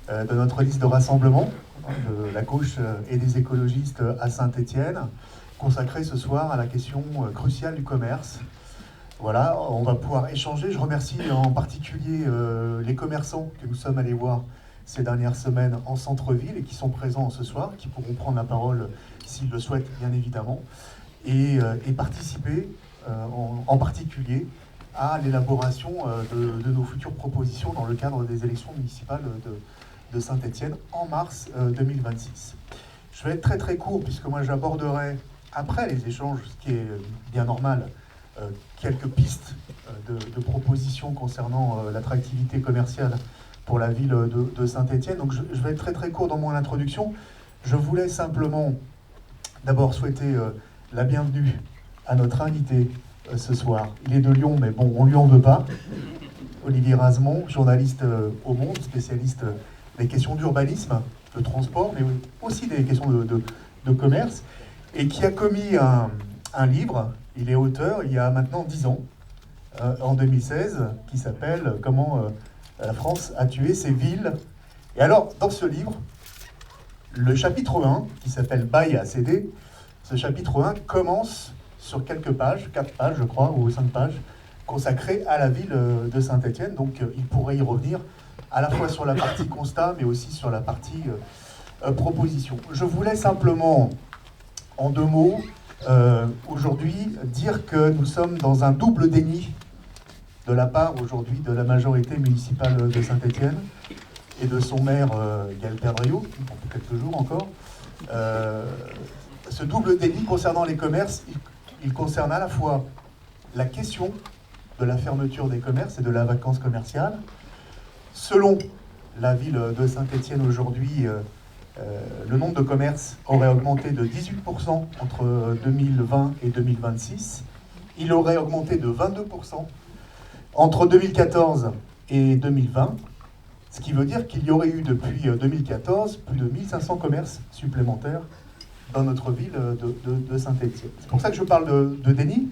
de notre liste de rassemblement, de la gauche et des écologistes à Saint-Étienne, consacrée ce soir à la question cruciale du commerce. Voilà, on va pouvoir échanger. Je remercie en particulier les commerçants que nous sommes allés voir ces dernières semaines en centre-ville et qui sont présents ce soir, qui pourront prendre la parole s'ils le souhaitent, bien évidemment, et participer en particulier à l'élaboration de nos futures propositions dans le cadre des élections municipales de Saint-Étienne en mars 2026. Je vais être très très court puisque moi j'aborderai, après les échanges, ce qui est bien normal, quelques pistes de propositions concernant l'attractivité commerciale pour la ville de Saint-Étienne. Donc je vais être très très court dans mon introduction. Je voulais simplement d'abord souhaiter la bienvenue à notre invité ce soir. Il est de Lyon, mais bon, on ne lui en veut pas. Olivier Razemont, journaliste au Monde, spécialiste des questions d'urbanisme, de transport, mais aussi des questions de commerce, et qui a commis un livre. Il est auteur il y a maintenant 10 ans, en 2016, qui s'appelle « Comment la France a tué ses villes ». Et alors, dans ce livre, le chapitre 1, qui s'appelle « Bail à céder », ce chapitre 1 commence sur quelques pages, 4 pages je crois, ou 5 pages, consacrées à la ville de Saint-Étienne. Donc il pourrait y revenir à la fois sur la partie constat, mais aussi sur la partie proposition. Je voulais simplement, en 2 mots, aujourd'hui, dire que nous sommes dans un double déni de la part aujourd'hui de la majorité municipale de Saint-Étienne et de son maire Gaël Perdriau, pour quelques jours encore. Ce double déni concernant les commerces, il concerne à la fois la question de la fermeture des commerces et de la vacance commerciale. Selon la ville de Saint-Étienne aujourd'hui, le nombre de commerces aurait augmenté de 18% entre 2020 et 2026. Il aurait augmenté de 22% entre 2014 et 2020, ce qui veut dire qu'il y aurait eu depuis 2014 plus de 1500 commerces supplémentaires dans notre ville de Saint-Étienne. C'est pour ça que je parle de déni,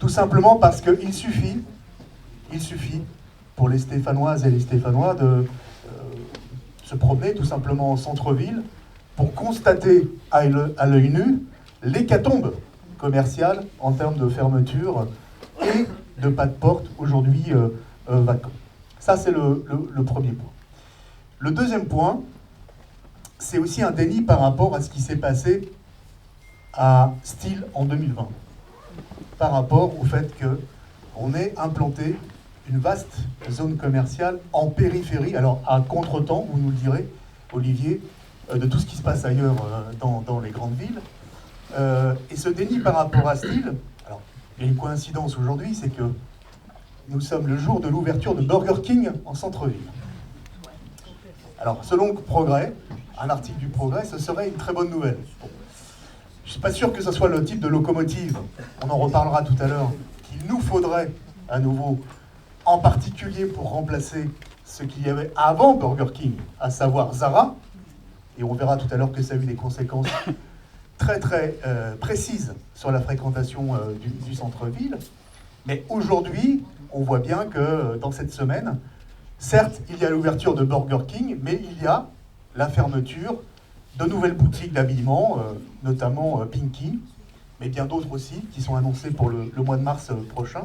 tout simplement parce qu'il suffit pour les Stéphanoises et les Stéphanois de se promener tout simplement en centre-ville pour constater à l'œil nu l'hécatombe commerciale en termes de fermeture et de pas de porte aujourd'hui vacants. Ça, c'est le premier point. Le deuxième point, c'est aussi un déni par rapport à ce qui s'est passé à Style en 2020. Par rapport au fait qu'on ait implanté une vaste zone commerciale en périphérie, alors à contre-temps, vous nous le direz, Olivier, de tout ce qui se passe ailleurs dans les grandes villes. Et ce déni par rapport à Style, alors il y a une coïncidence aujourd'hui, c'est que nous sommes le jour de l'ouverture de Burger King en centre-ville. Alors, selon Progrès, un article du Progrès, ce serait une très bonne nouvelle. Bon. Je ne suis pas sûr que ce soit le type de locomotive, on en reparlera tout à l'heure, qu'il nous faudrait à nouveau, en particulier pour remplacer ce qu'il y avait avant Burger King, à savoir Zara, et on verra tout à l'heure que ça a eu des conséquences très très précises sur la fréquentation du centre-ville. Mais aujourd'hui, on voit bien que dans cette semaine, certes, il y a l'ouverture de Burger King, mais il y a la fermeture de nouvelles boutiques d'habillement, notamment Pinky, mais bien d'autres aussi, qui sont annoncées pour le mois de mars prochain.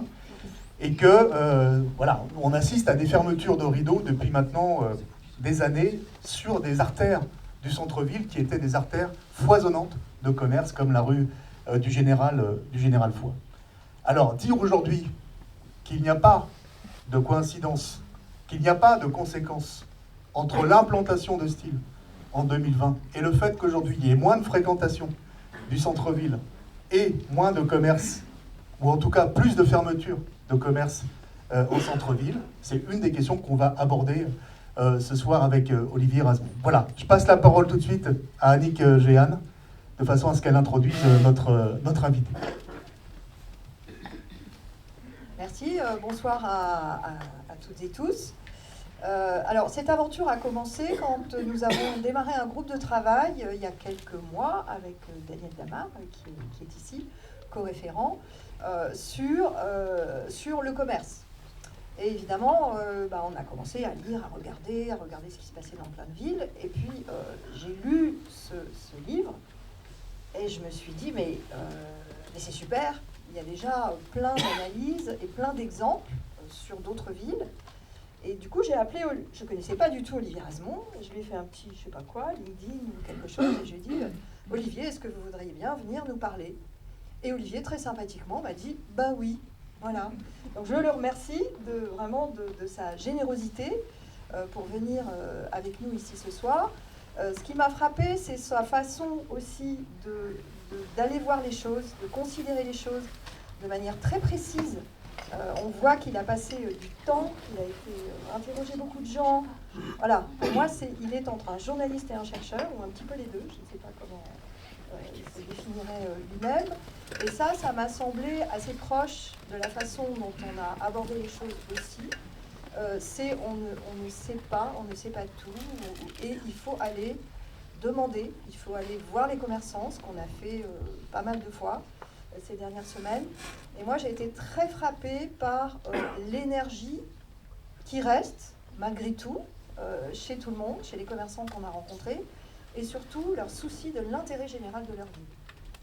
Et que, voilà, on assiste à des fermetures de rideaux depuis maintenant des années sur des artères du centre-ville qui étaient des artères foisonnantes de commerce, comme la rue du Général Foy. Alors, dire aujourd'hui qu'il n'y a pas de coïncidence, qu'il n'y a pas de conséquence entre l'implantation de Style en 2020 et le fait qu'aujourd'hui il y ait moins de fréquentation du centre-ville et moins de commerce, ou en tout cas plus de fermeture de commerce au centre-ville, c'est une des questions qu'on va aborder ce soir avec Olivier Razemont. Voilà, je passe la parole tout de suite à Annick Géane, de façon à ce qu'elle introduise notre invité. Merci, bonsoir à toutes et tous. Alors, cette aventure a commencé quand nous avons démarré un groupe de travail il y a quelques mois avec Daniel Damar, qui est ici, co-référent, sur le commerce. Et évidemment, on a commencé à lire, à regarder ce qui se passait dans plein de villes. Et puis, j'ai lu ce livre et je me suis dit, mais c'est super, il y a déjà plein d'analyses et plein d'exemples sur d'autres villes. Et du coup, j'ai appelé, je ne connaissais pas du tout Olivier Rasmont, je lui ai fait un petit, je ne sais pas quoi, LinkedIn ou quelque chose, et je lui ai dit, Olivier, est-ce que vous voudriez bien venir nous parler? Et Olivier, très sympathiquement, m'a dit, bah oui, voilà. Donc je le remercie vraiment de sa générosité pour venir avec nous ici ce soir. Ce qui m'a frappé, c'est sa façon aussi d'aller voir les choses, de considérer les choses de manière très précise. On voit qu'il a passé du temps, qu'il a été interrogé beaucoup de gens. Voilà, pour moi, il est entre un journaliste et un chercheur, ou un petit peu les deux, je ne sais pas comment il se définirait lui-même. Et ça m'a semblé assez proche de la façon dont on a abordé les choses aussi. On ne sait pas tout, et il faut aller demander, il faut aller voir les commerçants, ce qu'on a fait pas mal de fois ces dernières semaines. Et moi, j'ai été très frappée par l'énergie qui reste, malgré tout, chez tout le monde, chez les commerçants qu'on a rencontrés, et surtout leur souci de l'intérêt général de leur vie.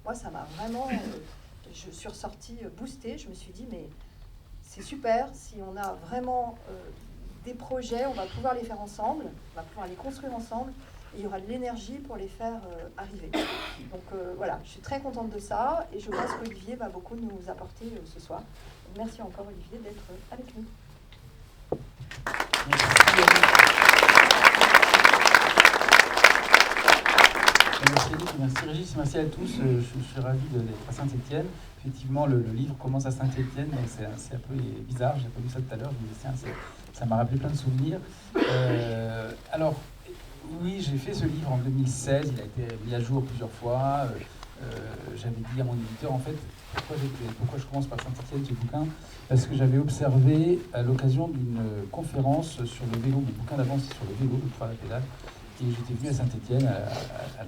Moi, ça m'a vraiment... je suis ressortie boostée, je me suis dit, mais c'est super, si on a vraiment des projets, on va pouvoir les faire ensemble, on va pouvoir les construire ensemble, et il y aura de l'énergie pour les faire arriver. Donc voilà, je suis très contente de ça, et je pense qu'Olivier va beaucoup nous apporter ce soir. Donc, merci encore Olivier d'être avec nous. Merci Régis, merci à tous. Je suis ravi d'être à Saint-Étienne. Effectivement, le livre commence à Saint-Étienne, donc c'est un peu bizarre. J'ai pas vu ça tout à l'heure. Je me dis, tiens, ça m'a rappelé plein de souvenirs. Alors, oui, j'ai fait ce livre en 2016. Il a été mis à jour plusieurs fois. J'avais dit à mon éditeur, en fait, pourquoi je commence par Saint-Étienne, ce bouquin? Parce que j'avais observé à l'occasion d'une conférence sur le vélo, mon bouquin d'avance sur le vélo, le pouvoir de la pédale. Et j'étais venu à Saint-Étienne à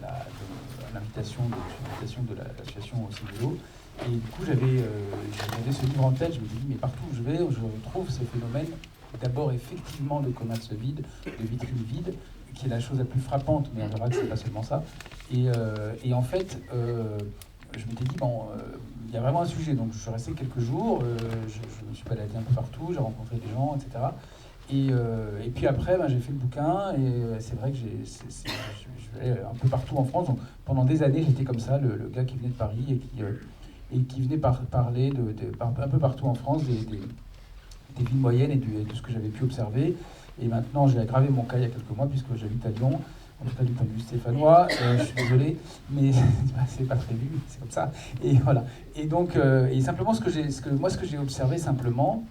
l'invitation de l'association aussi vélo. Et du coup, j'avais ce livre en tête. Je me dis, mais partout où je vais, je retrouve ce phénomène. D'abord, effectivement, de commerce vide, de vitrines vides, qui est la chose la plus frappante, mais on verra que c'est pas seulement ça. Et en fait, je m'étais dit, il y a vraiment un sujet. Donc, je suis resté quelques jours, je me suis baladé un peu partout, j'ai rencontré des gens, etc. Et puis après, j'ai fait le bouquin, et c'est vrai que je vais un peu partout en France. Donc, pendant des années, j'étais comme ça, le gars qui venait de Paris et qui venait parler un peu partout en France des villes moyennes et de ce que j'avais pu observer. Et maintenant, j'ai aggravé mon cas il y a quelques mois, puisque j'habite à Lyon, en tout cas du point de vue stéphanois. Je suis désolé, mais c'est pas prévu, c'est comme ça. Et voilà. Et donc, et simplement, ce que j'ai observé simplement,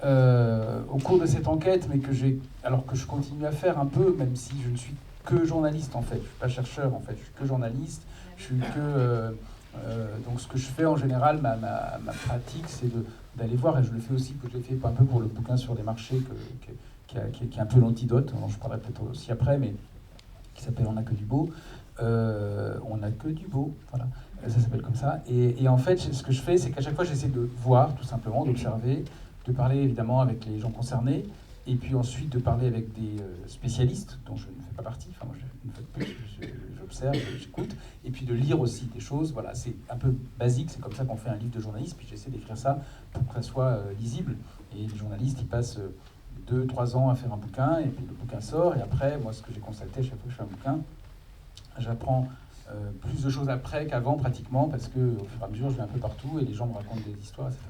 au cours de cette enquête, mais que je continue à faire un peu, même si je ne suis que journaliste en fait, je ne suis pas chercheur en fait, je suis que journaliste, je suis que... donc ce que je fais en général, ma pratique, c'est d'aller voir, et je le fais aussi, que je l'ai fait un peu pour le bouquin sur les marchés, qui est un peu l'antidote, je parlerai peut-être aussi après, mais qui s'appelle On n'a que du beau. On n'a que du beau, voilà, ça s'appelle comme ça. Et en fait, ce que je fais, c'est qu'à chaque fois, j'essaie de voir, tout simplement, d'observer, de parler évidemment avec les gens concernés, et puis ensuite de parler avec des spécialistes, dont je ne fais pas partie, enfin moi une fois de plus, j'observe, j'écoute, et puis de lire aussi des choses, voilà, c'est un peu basique, c'est comme ça qu'on fait un livre de journaliste, puis j'essaie d'écrire ça pour que ça soit lisible, et les journalistes, ils passent 2-3 ans à faire un bouquin, et puis le bouquin sort, et après, moi ce que j'ai constaté à chaque fois que je fais un bouquin, j'apprends plus de choses après qu'avant pratiquement, parce qu'au fur et à mesure je vais un peu partout et les gens me racontent des histoires, etc.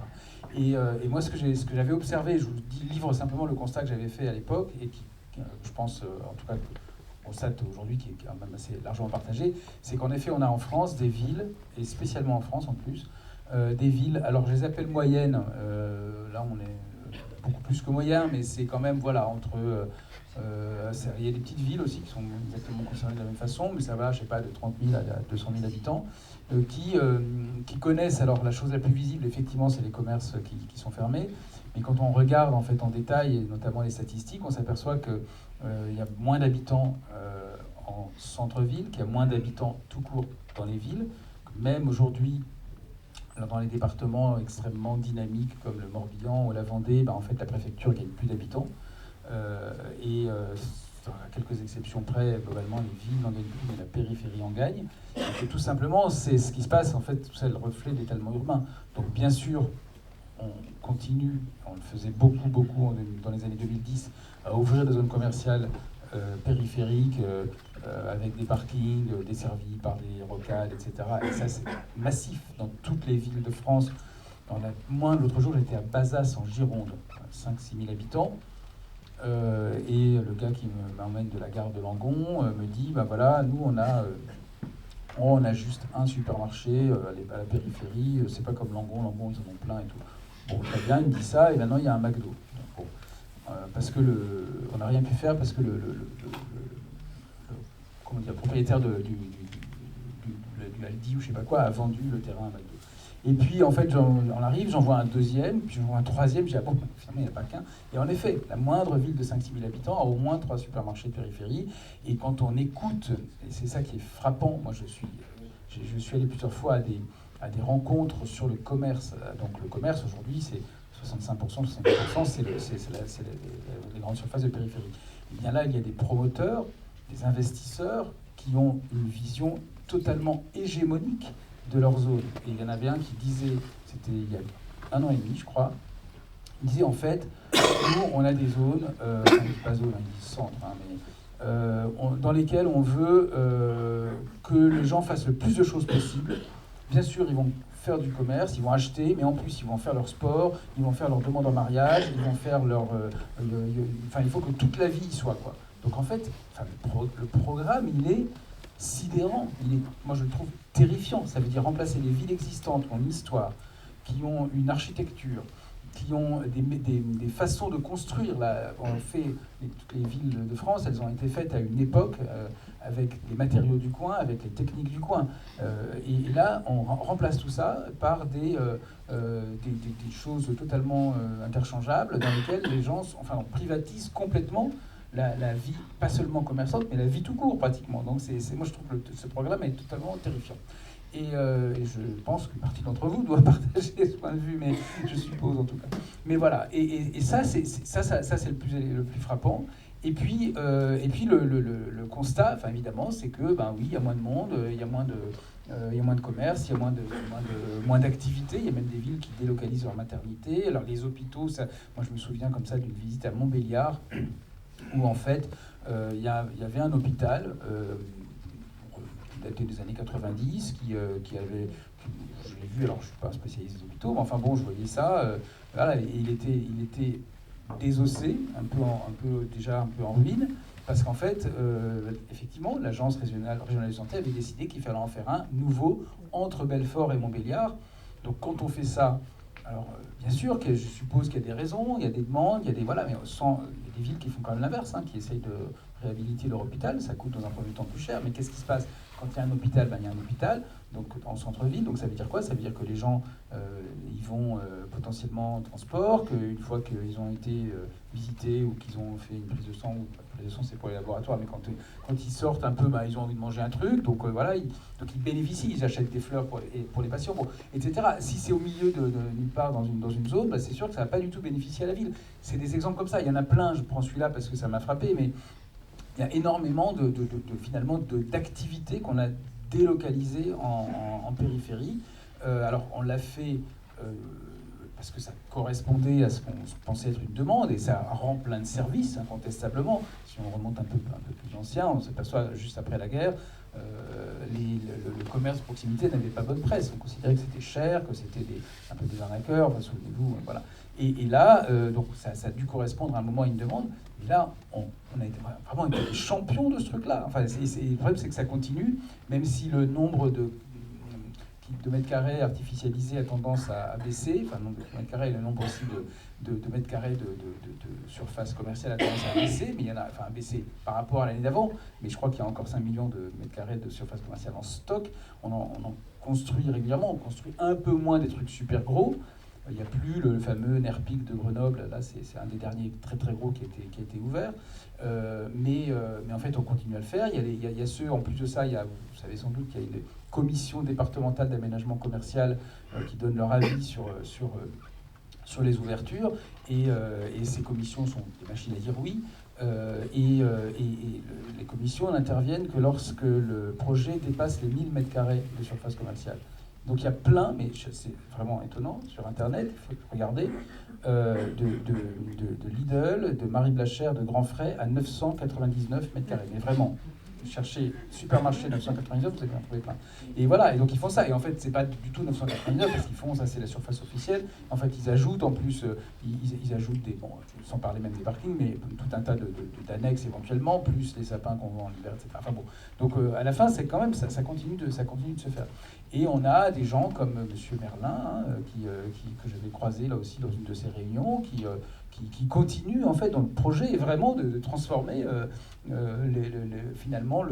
Et moi ce que j'avais observé, je vous livre simplement le constat que j'avais fait à l'époque et qui je pense en tout cas on constate aujourd'hui, qui est quand même assez largement partagé, c'est qu'en effet on a en France des villes, et spécialement en France en plus, des villes, alors je les appelle moyennes, là on est beaucoup plus que moyen, mais c'est quand même voilà entre... il y a des petites villes aussi qui sont exactement concernées de la même façon, mais ça va, je sais pas, de 30 000 à 200 000 habitants, qui connaissent, alors la chose la plus visible, effectivement, c'est les commerces qui sont fermés, mais quand on regarde en fait en détail, et notamment les statistiques, on s'aperçoit qu'il y a moins d'habitants en centre-ville, qu'il y a moins d'habitants tout court dans les villes, même aujourd'hui, dans les départements extrêmement dynamiques comme le Morbihan ou la Vendée, en fait, la préfecture gagne plus d'habitants. À quelques exceptions près, globalement, les villes n'en gagnent plus, mais la périphérie en gagne. Et tout simplement, c'est ce qui se passe, en fait, tout ça est le reflet de l'étalement urbain. Donc, bien sûr, on continue, on le faisait beaucoup dans les années 2010, à ouvrir des zones commerciales périphériques, avec des parkings desservis par des rocades, etc. Et ça, c'est massif dans toutes les villes de France. L'autre jour, j'étais à Bazas, en Gironde, 5-6 000 habitants. Et le gars qui m'emmène de la gare de Langon me dit, voilà, nous on a juste un supermarché à la périphérie, c'est pas comme Langon, ils en ont plein et tout. Bon, très bien, il me dit ça, et maintenant il y a un McDo. Donc, bon, parce que on n'a rien pu faire, parce que le propriétaire du Aldi ou je sais pas quoi a vendu le terrain à McDo. Et puis, en fait, on arrive, j'en vois un deuxième, puis j'en vois un troisième, j'ai dit, bon, finalement, il n'y en a pas qu'un. Et en effet, la moindre ville de 5-6 000 habitants a au moins 3 supermarchés de périphérie. Et quand on écoute, et c'est ça qui est frappant, moi, je suis allé plusieurs fois à des rencontres sur le commerce. Donc, le commerce, aujourd'hui, c'est 65%, 70%, c'est les grandes surfaces de périphérie. Et bien là, il y a des promoteurs, des investisseurs qui ont une vision totalement hégémonique de leur zone. Et il y en avait un qui disait, c'était il y a 1 an et demi, je crois, il disait en fait, nous, on a des zones, pas zones, ils disent centres, mais dans lesquelles on veut que les gens fassent le plus de choses possible. Bien sûr, ils vont faire du commerce, ils vont acheter, mais en plus, ils vont faire leur sport, ils vont faire leur demande en mariage, ils vont faire leur... il faut que toute la vie y soit, quoi. Donc en fait, le programme, il est sidérant. Moi, je le trouve terrifiant. Ça veut dire remplacer les villes existantes qui ont une histoire, qui ont une architecture, qui ont des façons de construire. Toutes les villes de France, elles ont été faites à une époque avec les matériaux du coin, avec les techniques du coin. Et là, on remplace tout ça par des choses totalement interchangeables dans lesquelles les gens, on privatise complètement la vie, pas seulement commerçante, mais la vie tout court pratiquement. Donc moi je trouve que ce programme est totalement terrifiant. Et je pense qu'une partie d'entre vous doit partager ce point de vue, mais je suppose en tout cas. Mais voilà, et ça c'est le plus frappant. Et puis le constat, évidemment, c'est que oui, il y a moins de monde, il y a moins de commerce, il y a moins d'activités. Il y a même des villes qui délocalisent leur maternité. Alors les hôpitaux, moi je me souviens comme ça d'une visite à Montbéliard, où en fait il y avait un hôpital daté des années 90 qui avait, je l'ai vu, alors je ne suis pas un spécialiste des hôpitaux, mais enfin bon, je voyais ça, voilà, et il était désossé, déjà un peu en ruine, parce qu'en fait, effectivement, l'agence régionale de santé avait décidé qu'il fallait en faire un nouveau entre Belfort et Montbéliard. Donc quand on fait ça, alors bien sûr que je suppose qu'il y a des raisons, il y a des demandes, il y a des voilà, mais il y a des villes qui font quand même l'inverse, qui essayent de réhabiliter leur hôpital. Ça coûte dans un premier temps plus cher, mais qu'est-ce qui se passe quand il y a un hôpital? Il y a un hôpital, donc en centre-ville. Donc ça veut dire quoi? Ça veut dire que les gens ils vont potentiellement en transport, qu'une fois qu'ils ont été visités ou qu'ils ont fait une prise de sang, ou la prise de sang c'est pour les laboratoires, mais quand ils sortent un peu, ils ont envie de manger un truc, donc voilà, ils bénéficient, ils achètent des fleurs pour les patients, etc. Si c'est au milieu de nulle part dans une zone, c'est sûr que ça ne va pas du tout bénéficier à la ville. C'est des exemples comme ça, il y en a plein, je prends celui-là parce que ça m'a frappé, mais il y a énormément finalement d'activités qu'on a délocalisées en périphérie. Alors on l'a fait parce que ça correspondait à ce qu'on pensait être une demande, et ça rend plein de services, incontestablement. Si on remonte un peu plus ancien, on s'aperçoit juste après la guerre, le commerce de proximité n'avait pas bonne presse. On considérait que c'était cher, que c'était un peu des arnaqueurs, souvenez-vous, voilà. Et là, donc ça a dû correspondre à un moment à une demande. Et là, on a vraiment été des champions de ce truc-là. Le problème, c'est que ça continue, même si le nombre de mètres carrés artificialisés a tendance à baisser, le nombre de mètres carrés et le nombre aussi de mètres carrés de surface commerciale a tendance à baisser, mais il y en a, à baisser par rapport à l'année d'avant, mais je crois qu'il y a encore 5 millions de mètres carrés de surface commerciale en stock. On en construit régulièrement, on construit un peu moins des trucs super gros, Il n'y a plus le fameux Nerpic de Grenoble, là c'est un des derniers très très gros qui a été ouvert. Mais en fait, on continue à le faire. Il y a ceux, en plus de ça, vous savez sans doute qu'il y a une commission départementale d'aménagement commercial qui donne leur avis sur les ouvertures. Et ces commissions sont des machines à dire oui. Les commissions n'interviennent que lorsque le projet dépasse les 1000 m² de surface commerciale. Donc il y a plein, mais c'est vraiment étonnant, sur Internet, il faut regarder, de Lidl, de Marie Blachère, de Grand Frais à 999 m². Mais vraiment, cherchez supermarché 999, vous allez en trouver plein. Et voilà, et donc ils font ça. Et en fait, c'est pas du tout 999 parce qu'ils font ça, c'est la surface officielle. En fait, ils ajoutent en plus, ils ajoutent des, bon, sans parler même des parkings, mais tout un tas d'annexes éventuellement, plus les sapins qu'on vend en hiver, etc. Enfin bon, donc à la fin, c'est quand même ça continue de se faire. Et on a des gens comme Monsieur Merlin, que j'avais croisé là aussi dans une de ces réunions, qui continue en fait dans le projet vraiment de transformer finalement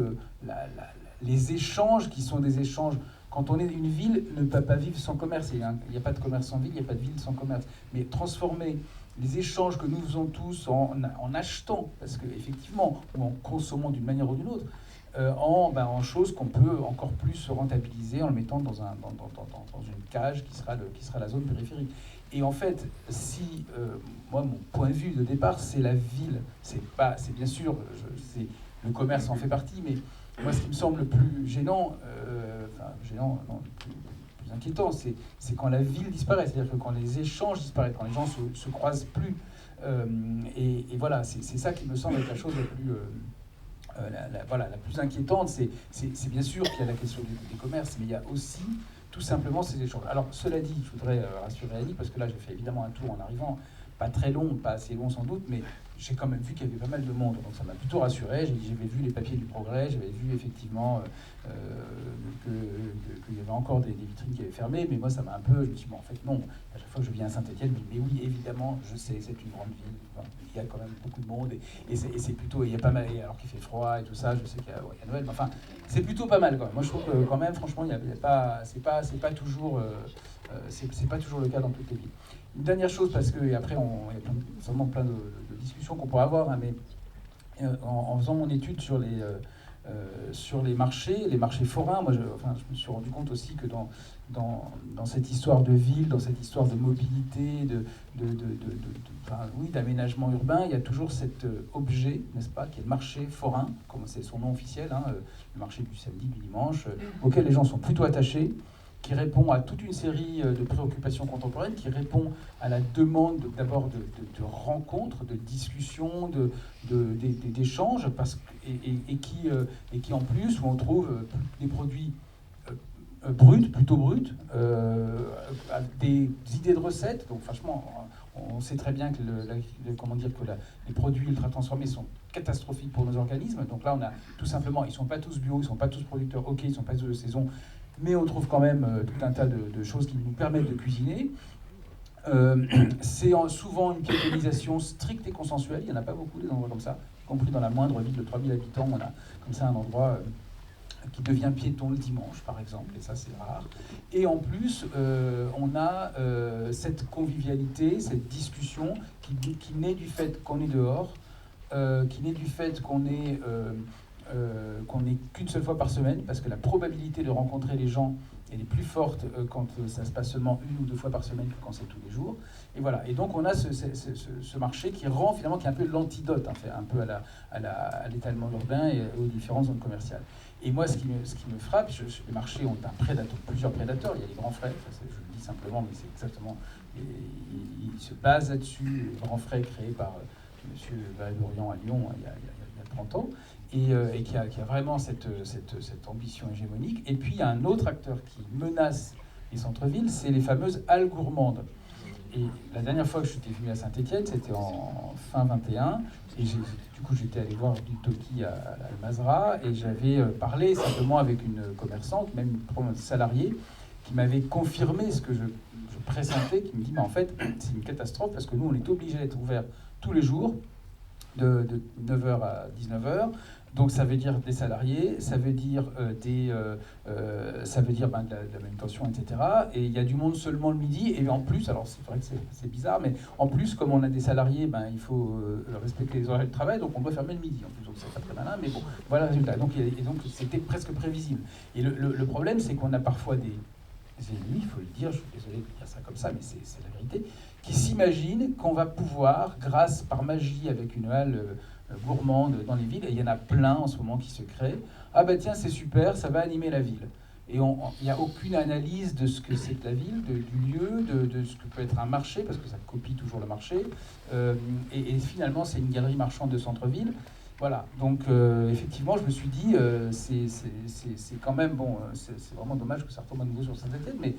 les échanges qui sont des échanges. Quand on est une ville, ne peut pas vivre sans commerce. Il n'y a pas de commerce sans ville, il n'y a pas de ville sans commerce. Mais transformer les échanges que nous faisons tous en achetant, parce qu'effectivement, ou en consommant d'une manière ou d'une autre, en choses qu'on peut encore plus se rentabiliser en le mettant dans une cage qui sera la zone périphérique. Et en fait, si moi mon point de vue de départ, c'est la ville, c'est bien sûr, le commerce en fait partie, mais moi ce qui me semble le plus gênant, le plus inquiétant, c'est quand la ville disparaît, c'est-à-dire que quand les échanges disparaissent, quand les gens se croisent plus, et voilà, c'est ça qui me semble être la chose la plus la plus inquiétante, c'est bien sûr qu'il y a la question des commerces, mais il y a aussi tout simplement ces échanges. Alors cela dit, je voudrais rassurer Annie, parce que là j'ai fait évidemment un tour en arrivant, pas très long, pas assez long sans doute, mais j'ai quand même vu qu'il y avait pas mal de monde, donc ça m'a plutôt rassuré. J'avais vu les papiers du Progrès, j'avais vu effectivement qu'il y avait encore des vitrines qui avaient fermé, mais moi ça m'a un peu, je me suis dit, bon, en fait non, à chaque fois que je viens à Saint-Étienne, je me dis, mais oui, évidemment, je sais, c'est une grande ville, enfin, il y a quand même beaucoup de monde, et c'est plutôt, il y a pas mal, alors qu'il fait froid et tout ça, je sais qu'il y a Noël, mais enfin, c'est plutôt pas mal quand même. Moi je trouve que quand même, franchement, c'est pas toujours le cas dans toutes les villes. Une dernière chose, parce que, et après, il y a sûrement plein de discussions qu'on pourrait avoir, hein, mais en faisant mon étude sur les marchés forains, moi, je me suis rendu compte aussi que dans cette histoire de ville, dans cette histoire de mobilité, d'aménagement urbain, il y a toujours cet objet, n'est-ce pas, qui est le marché forain, comme c'est son nom officiel, hein, le marché du samedi, du dimanche, auquel les gens sont plutôt attachés, qui répond à toute une série de préoccupations contemporaines, qui répond à la demande d'abord de rencontres, de discussions, d'échanges, et qui en plus, où on trouve des produits plutôt bruts, des idées de recettes. Donc franchement, on sait très bien que les produits ultra transformés sont catastrophiques pour nos organismes. Donc là, on a tout simplement, ils ne sont pas tous bio, ils ne sont pas tous producteurs, ok, ils ne sont pas tous de saison, mais on trouve quand même tout un tas de choses qui nous permettent de cuisiner. C'est souvent une piétonisation stricte et consensuelle. Il n'y en a pas beaucoup des endroits comme ça, y compris dans la moindre ville de 3000 habitants. On a comme ça un endroit qui devient piéton le dimanche, par exemple, et ça c'est rare. Et en plus, on a cette convivialité, cette discussion qui naît du fait qu'on est dehors, qui naît du fait qu'on est qu'une seule fois par semaine, parce que la probabilité de rencontrer les gens elle est plus forte quand ça se passe seulement 1 ou 2 fois par semaine que quand c'est tous les jours. Et voilà. Et donc on a ce marché qui rend finalement, qui est un peu l'antidote, hein, un peu à l'étalement urbain et aux différentes zones commerciales. Et moi, ce qui me frappe, les marchés ont plusieurs prédateurs. Il y a les grands frais, je le dis simplement, mais c'est exactement, ils se basent là-dessus. Les grands frais créés par M. Valéurian à Lyon il y a 30 ans. Et qui a vraiment cette ambition hégémonique. Et puis il y a un autre acteur qui menace les centres-villes, c'est les fameuses halles gourmandes. Et la dernière fois que je suis venu à Saint-Étienne, c'était en fin 21, et du coup j'étais allé voir du Toki à Mazra, et j'avais parlé simplement avec une commerçante, même une salariée, qui m'avait confirmé ce que je pressentais, qui me dit, mais en fait c'est une catastrophe, parce que nous on est obligés d'être ouverts tous les jours, de 9h à 19h, Donc ça veut dire des salariés, ça veut dire de la manutention, etc. Et il y a du monde seulement le midi. Et en plus, alors c'est vrai que c'est bizarre, mais en plus, comme on a des salariés, il faut respecter les horaires de travail, donc on doit fermer le midi. En plus, donc c'est pas très malin, mais bon, voilà le résultat. Donc c'était presque prévisible. Et le problème, c'est qu'on a parfois des élus, il faut le dire, je suis désolé de dire ça comme ça, mais c'est la vérité, qui s'imaginent qu'on va pouvoir, grâce par magie, avec une halle gourmande dans les villes, et il y en a plein en ce moment qui se créent, ah bah tiens c'est super, ça va animer la ville. Et il n'y a aucune analyse de ce que c'est que la ville, du lieu, de ce que peut être un marché, parce que ça copie toujours le marché, et finalement c'est une galerie marchande de centre-ville. Voilà, donc effectivement je me suis dit, c'est quand même, bon, c'est vraiment dommage que ça retombe à nouveau sur Saint-Étienne, mais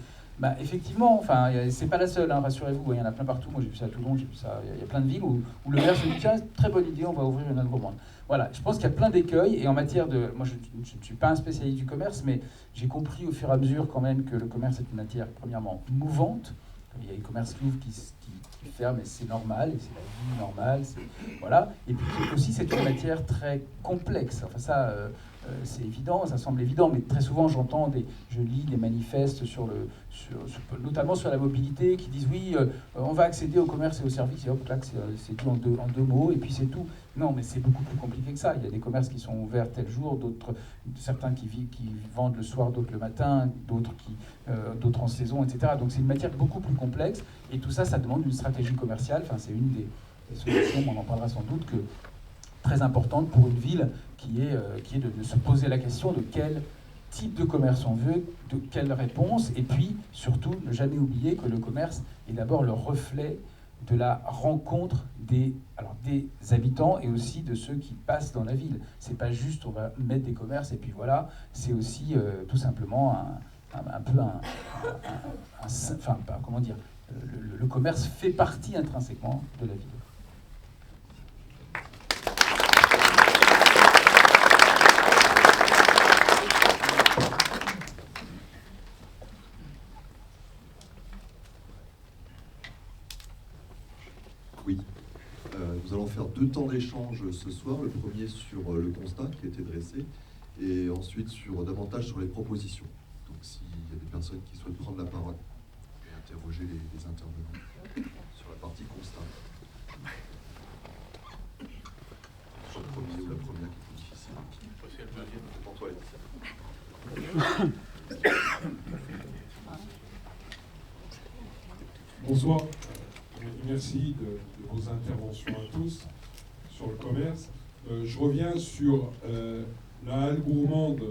effectivement, enfin, c'est pas la seule, hein, rassurez-vous, il y en a plein partout. Moi j'ai vu ça à Toulon, j'ai vu ça, il y a plein de villes où le maire se dit tiens, très bonne idée, on va ouvrir une halle gourmande. Voilà, je pense qu'il y a plein d'écueils, et en matière de... Moi je ne suis pas un spécialiste du commerce, mais j'ai compris au fur et à mesure quand même que le commerce est une matière premièrement mouvante. Il y a les commerces qui ouvrent, qui ferment, et c'est normal, et c'est la vie normale, voilà. Et puis aussi c'est une matière très complexe. Enfin ça, c'est évident, ça semble évident, mais très souvent je lis des manifestes notamment sur la mobilité, qui disent oui, on va accéder au commerce et aux services, et hop, là, c'est tout en deux mots, et puis c'est tout. Non, mais c'est beaucoup plus compliqué que ça. Il y a des commerces qui sont ouverts tel jour, certains qui vendent le soir, d'autres le matin, d'autres en saison, etc. Donc c'est une matière beaucoup plus complexe, et tout ça, ça demande une stratégie commerciale. Enfin, c'est une des solutions, on en parlera sans doute, très importante pour une ville, qui est de se poser la question de quel type de commerce on veut, de quelle réponse, et puis surtout ne jamais oublier que le commerce est d'abord le reflet de la rencontre des habitants et aussi de ceux qui passent dans la ville. C'est pas juste on va mettre des commerces et puis voilà, c'est aussi tout simplement comment dire, le commerce fait partie intrinsèquement de la ville. Oui. Nous allons faire 2 temps d'échange ce soir. Le premier sur le constat qui a été dressé et ensuite davantage sur les propositions. Donc s'il y a des personnes qui souhaitent prendre la parole et interroger les intervenants sur la partie constat. Sur le premier ou la première qui est difficile. Je préfère le deuxième. Bonsoir. Merci de vos interventions à tous sur le commerce. Je reviens sur la halle gourmande.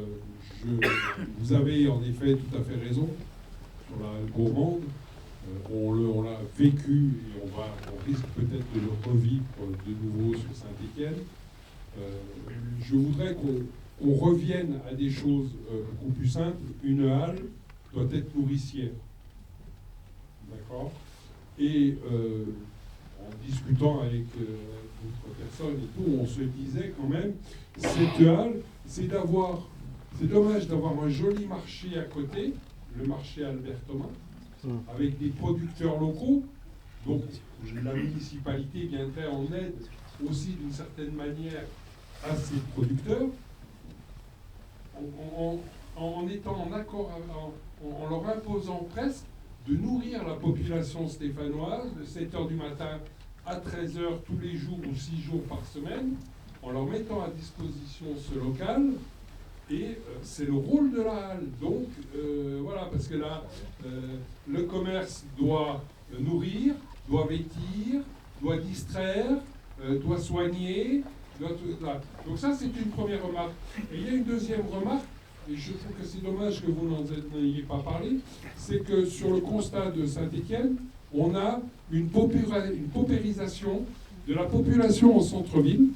Vous avez en effet tout à fait raison sur la halle gourmande. On l'a vécu et on risque peut-être de le revivre de nouveau sur Saint-Étienne. Je voudrais qu'on revienne à des choses beaucoup plus simples. Une halle doit être nourricière. D'accord ? Et en discutant avec d'autres personnes et tout, on se disait quand même, cette halle, c'est dommage d'avoir un joli marché à côté, le marché Albert Thomas, avec des producteurs locaux. Donc la municipalité viendrait en aide aussi d'une certaine manière à ces producteurs, en étant en accord, en leur imposant presque de nourrir la population stéphanoise de 7h du matin à 13h tous les jours ou 6 jours par semaine, en leur mettant à disposition ce local. Et c'est le rôle de la halle. Donc voilà, parce que là, le commerce doit nourrir, doit vêtir, doit distraire, doit soigner. Donc ça, c'est une première remarque. Et il y a une deuxième remarque, et je trouve que c'est dommage que vous n'en ayez pas parlé, c'est que sur le constat de Saint-Étienne, on a une paupérisation de la population en centre-ville.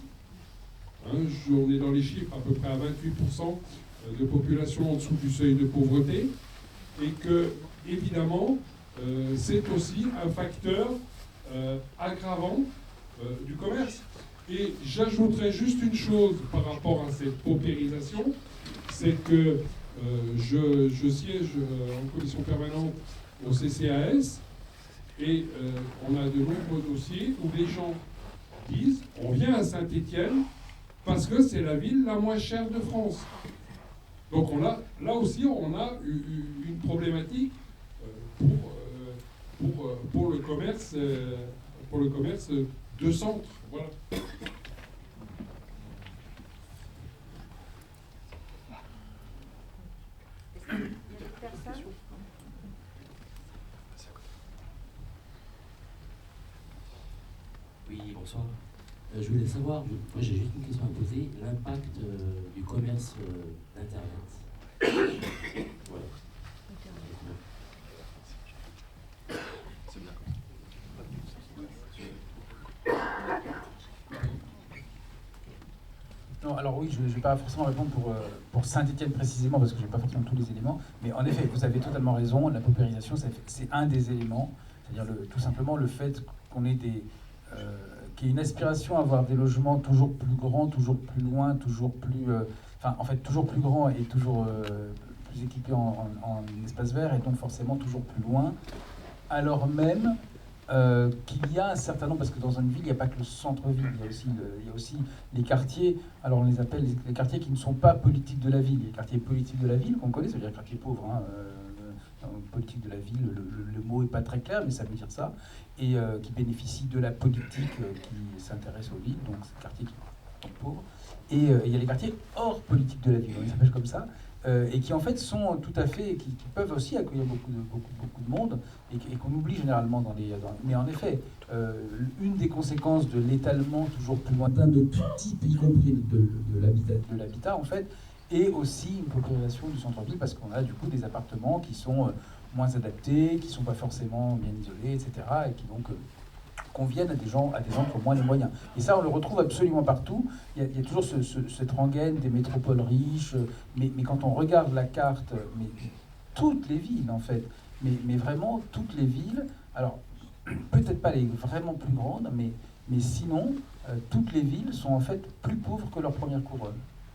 On est dans les chiffres à peu près à 28% de population en dessous du seuil de pauvreté, et que, évidemment, c'est aussi un facteur aggravant du commerce. Et j'ajouterais juste une chose par rapport à cette paupérisation, c'est que je siège en commission permanente au CCAS, et on a de nombreux dossiers où les gens disent, on vient à Saint-Étienne parce que c'est la ville la moins chère de France. Donc là aussi, on a une problématique pour le commerce de centre. Voilà. Oui, bonsoir. Je voulais savoir, moi j'ai juste une question à poser, l'impact du commerce d'Internet. Voilà. Non, alors oui, je ne vais pas forcément répondre pour Saint-Étienne précisément, parce que je n'ai pas forcément tous les éléments, mais en effet, vous avez totalement raison, la paupérisation, c'est un des éléments, c'est-à-dire tout simplement le fait qu'on ait qu'il y ait une aspiration à avoir des logements toujours plus grands, toujours plus loin, toujours plus... en fait, toujours plus grands et toujours plus équipés en espace vert, et donc forcément toujours plus loin, alors même qu'il y a un certain nombre, parce que dans une ville, il n'y a pas que le centre-ville, il y a aussi les quartiers, alors on les appelle les quartiers qui ne sont pas politiques de la ville. Il y a les quartiers politiques de la ville qu'on connaît, c'est-à-dire les quartiers pauvres, politique de la ville, le mot n'est pas très clair, mais ça veut dire ça, et qui bénéficient de la politique qui s'intéresse aux villes, donc c'est quartiers qui sont pauvres. Et il y a les quartiers hors politique de la ville, on les appelle comme ça, et qui en fait sont tout à fait, qui peuvent aussi accueillir beaucoup de monde, et qu'on oublie généralement mais en effet, une des conséquences de l'étalement toujours plus lointain de tout type, y compris de l'habitat en fait, et aussi une population du centre-ville, parce qu'on a du coup des appartements qui sont moins adaptés, qui ne sont pas forcément bien isolés, etc., et qui donc conviennent à des gens qui ont moins les moyens. Et ça, on le retrouve absolument partout. Il y a toujours cette rengaine des métropoles riches, mais quand on regarde la carte, mais toutes les villes, en fait, mais vraiment toutes les villes, alors peut-être pas les vraiment plus grandes, mais sinon, toutes les villes sont en fait plus pauvres que leur première couronne.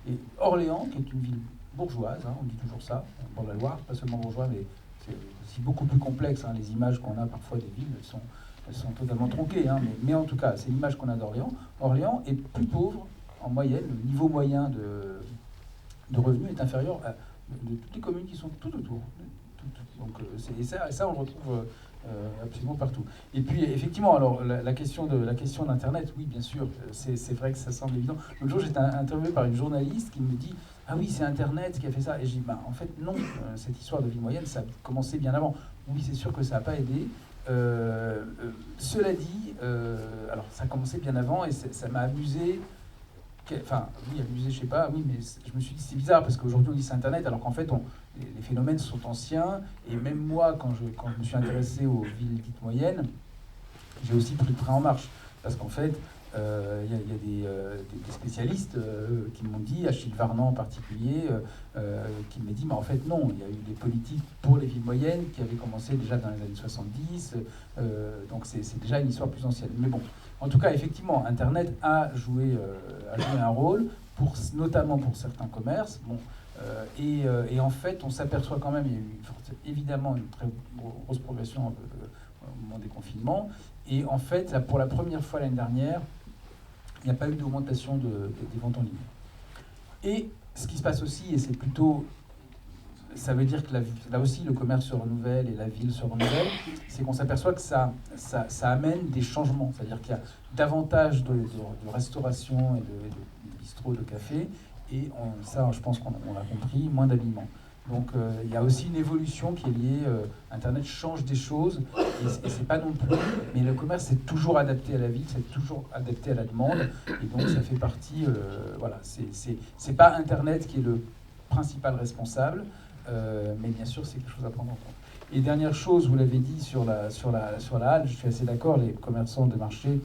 Et Orléans, qui est une ville bourgeoise, on dit toujours ça, pour la Loire, pas seulement bourgeois, mais c'est aussi beaucoup plus complexe, les images qu'on a parfois des villes, elles sont totalement tronquées, mais en tout cas, c'est l'image qu'on a d'Orléans. Orléans est plus pauvre en moyenne, le niveau moyen de revenus est inférieur à de toutes les communes qui sont tout autour. Donc, et ça, on le retrouve absolument partout. Et puis, effectivement, alors, la question d'Internet, oui, bien sûr, c'est vrai que ça semble évident. L'autre jour, j'étais interviewé par une journaliste qui me dit « Ah oui, c'est Internet qui a fait ça ». Et je dis « En fait, non, cette histoire de ville moyenne, ça a commencé bien avant. Oui, c'est sûr que ça n'a pas aidé. Cela dit, alors ça a commencé bien avant et ça m'a amusé. Enfin, oui, amusé, je sais pas, oui, mais je me suis dit c'est bizarre parce qu'aujourd'hui on dit c'est Internet alors qu'en fait les phénomènes sont anciens et même moi quand je me suis intéressé aux villes dites moyennes, j'ai aussi pris le train en marche parce qu'en fait il y a des spécialistes qui m'ont dit, Achille Varnant en particulier, qui m'a dit mais en fait non, il y a eu des politiques pour les villes moyennes qui avaient commencé déjà dans les années 70, donc c'est déjà une histoire plus ancienne. Mais bon, en tout cas, effectivement, Internet a joué un rôle, notamment pour certains commerces. Bon, et en fait, on s'aperçoit quand même, il y a eu évidemment une très grosse progression au moment des confinements. Et en fait, là, pour la première fois l'année dernière, il n'y a pas eu d'augmentation des ventes en ligne. Et ce qui se passe aussi, et c'est plutôt... Ça veut dire que là aussi, le commerce se renouvelle et la ville se renouvelle, c'est qu'on s'aperçoit que ça amène des changements. C'est-à-dire qu'il y a davantage de restauration et de bistrots, de cafés, et ça, je pense qu'on l'a compris, moins d'habillement. Donc il y a aussi une évolution qui est liée, Internet change des choses, et c'est pas non plus, mais le commerce c'est toujours adapté à la ville, c'est toujours adapté à la demande, et donc ça fait partie, voilà, c'est pas Internet qui est le principal responsable, mais bien sûr c'est quelque chose à prendre en compte. Et dernière chose, vous l'avez dit sur la halle, je suis assez d'accord, les commerçants de marché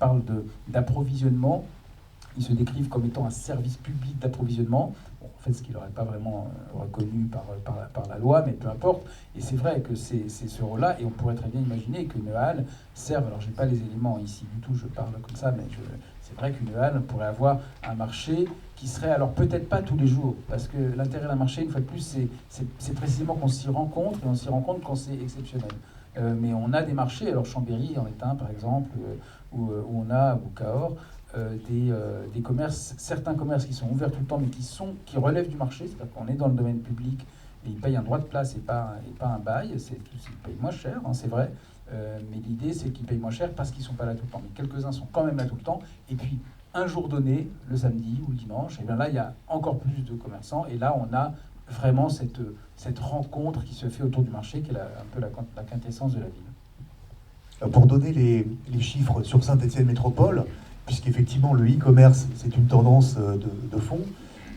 parlent d'approvisionnement, ils se décrivent comme étant un service public d'approvisionnement. Bon, en fait, ce qu'ils n'auraient pas vraiment reconnu par la loi, mais peu importe. Et c'est vrai que c'est ce rôle-là, et on pourrait très bien imaginer qu'une halle serve, alors je n'ai pas les éléments ici du tout, je parle comme ça, mais c'est vrai qu'une halle pourrait avoir un marché qui serait, alors peut-être pas tous les jours, parce que l'intérêt d'un marché, une fois de plus, c'est précisément qu'on s'y rencontre, et on s'y rencontre quand c'est exceptionnel. Mais on a des marchés, alors Chambéry en est un par exemple, où on a, ou Cahors, des commerces, certains commerces qui sont ouverts tout le temps, mais qui relèvent du marché, c'est-à-dire qu'on est dans le domaine public et ils payent un droit de place et pas un bail, ils payent moins cher, hein, c'est vrai, mais l'idée c'est qu'ils payent moins cher parce qu'ils ne sont pas là tout le temps. Mais quelques-uns sont quand même là tout le temps, et puis un jour donné, le samedi ou le dimanche, et bien là il y a encore plus de commerçants, et là on a vraiment cette rencontre qui se fait autour du marché, qui est un peu la quintessence de la ville. Pour donner les chiffres sur Saint-Étienne Métropole, puisqu'effectivement le e-commerce c'est une tendance de fond,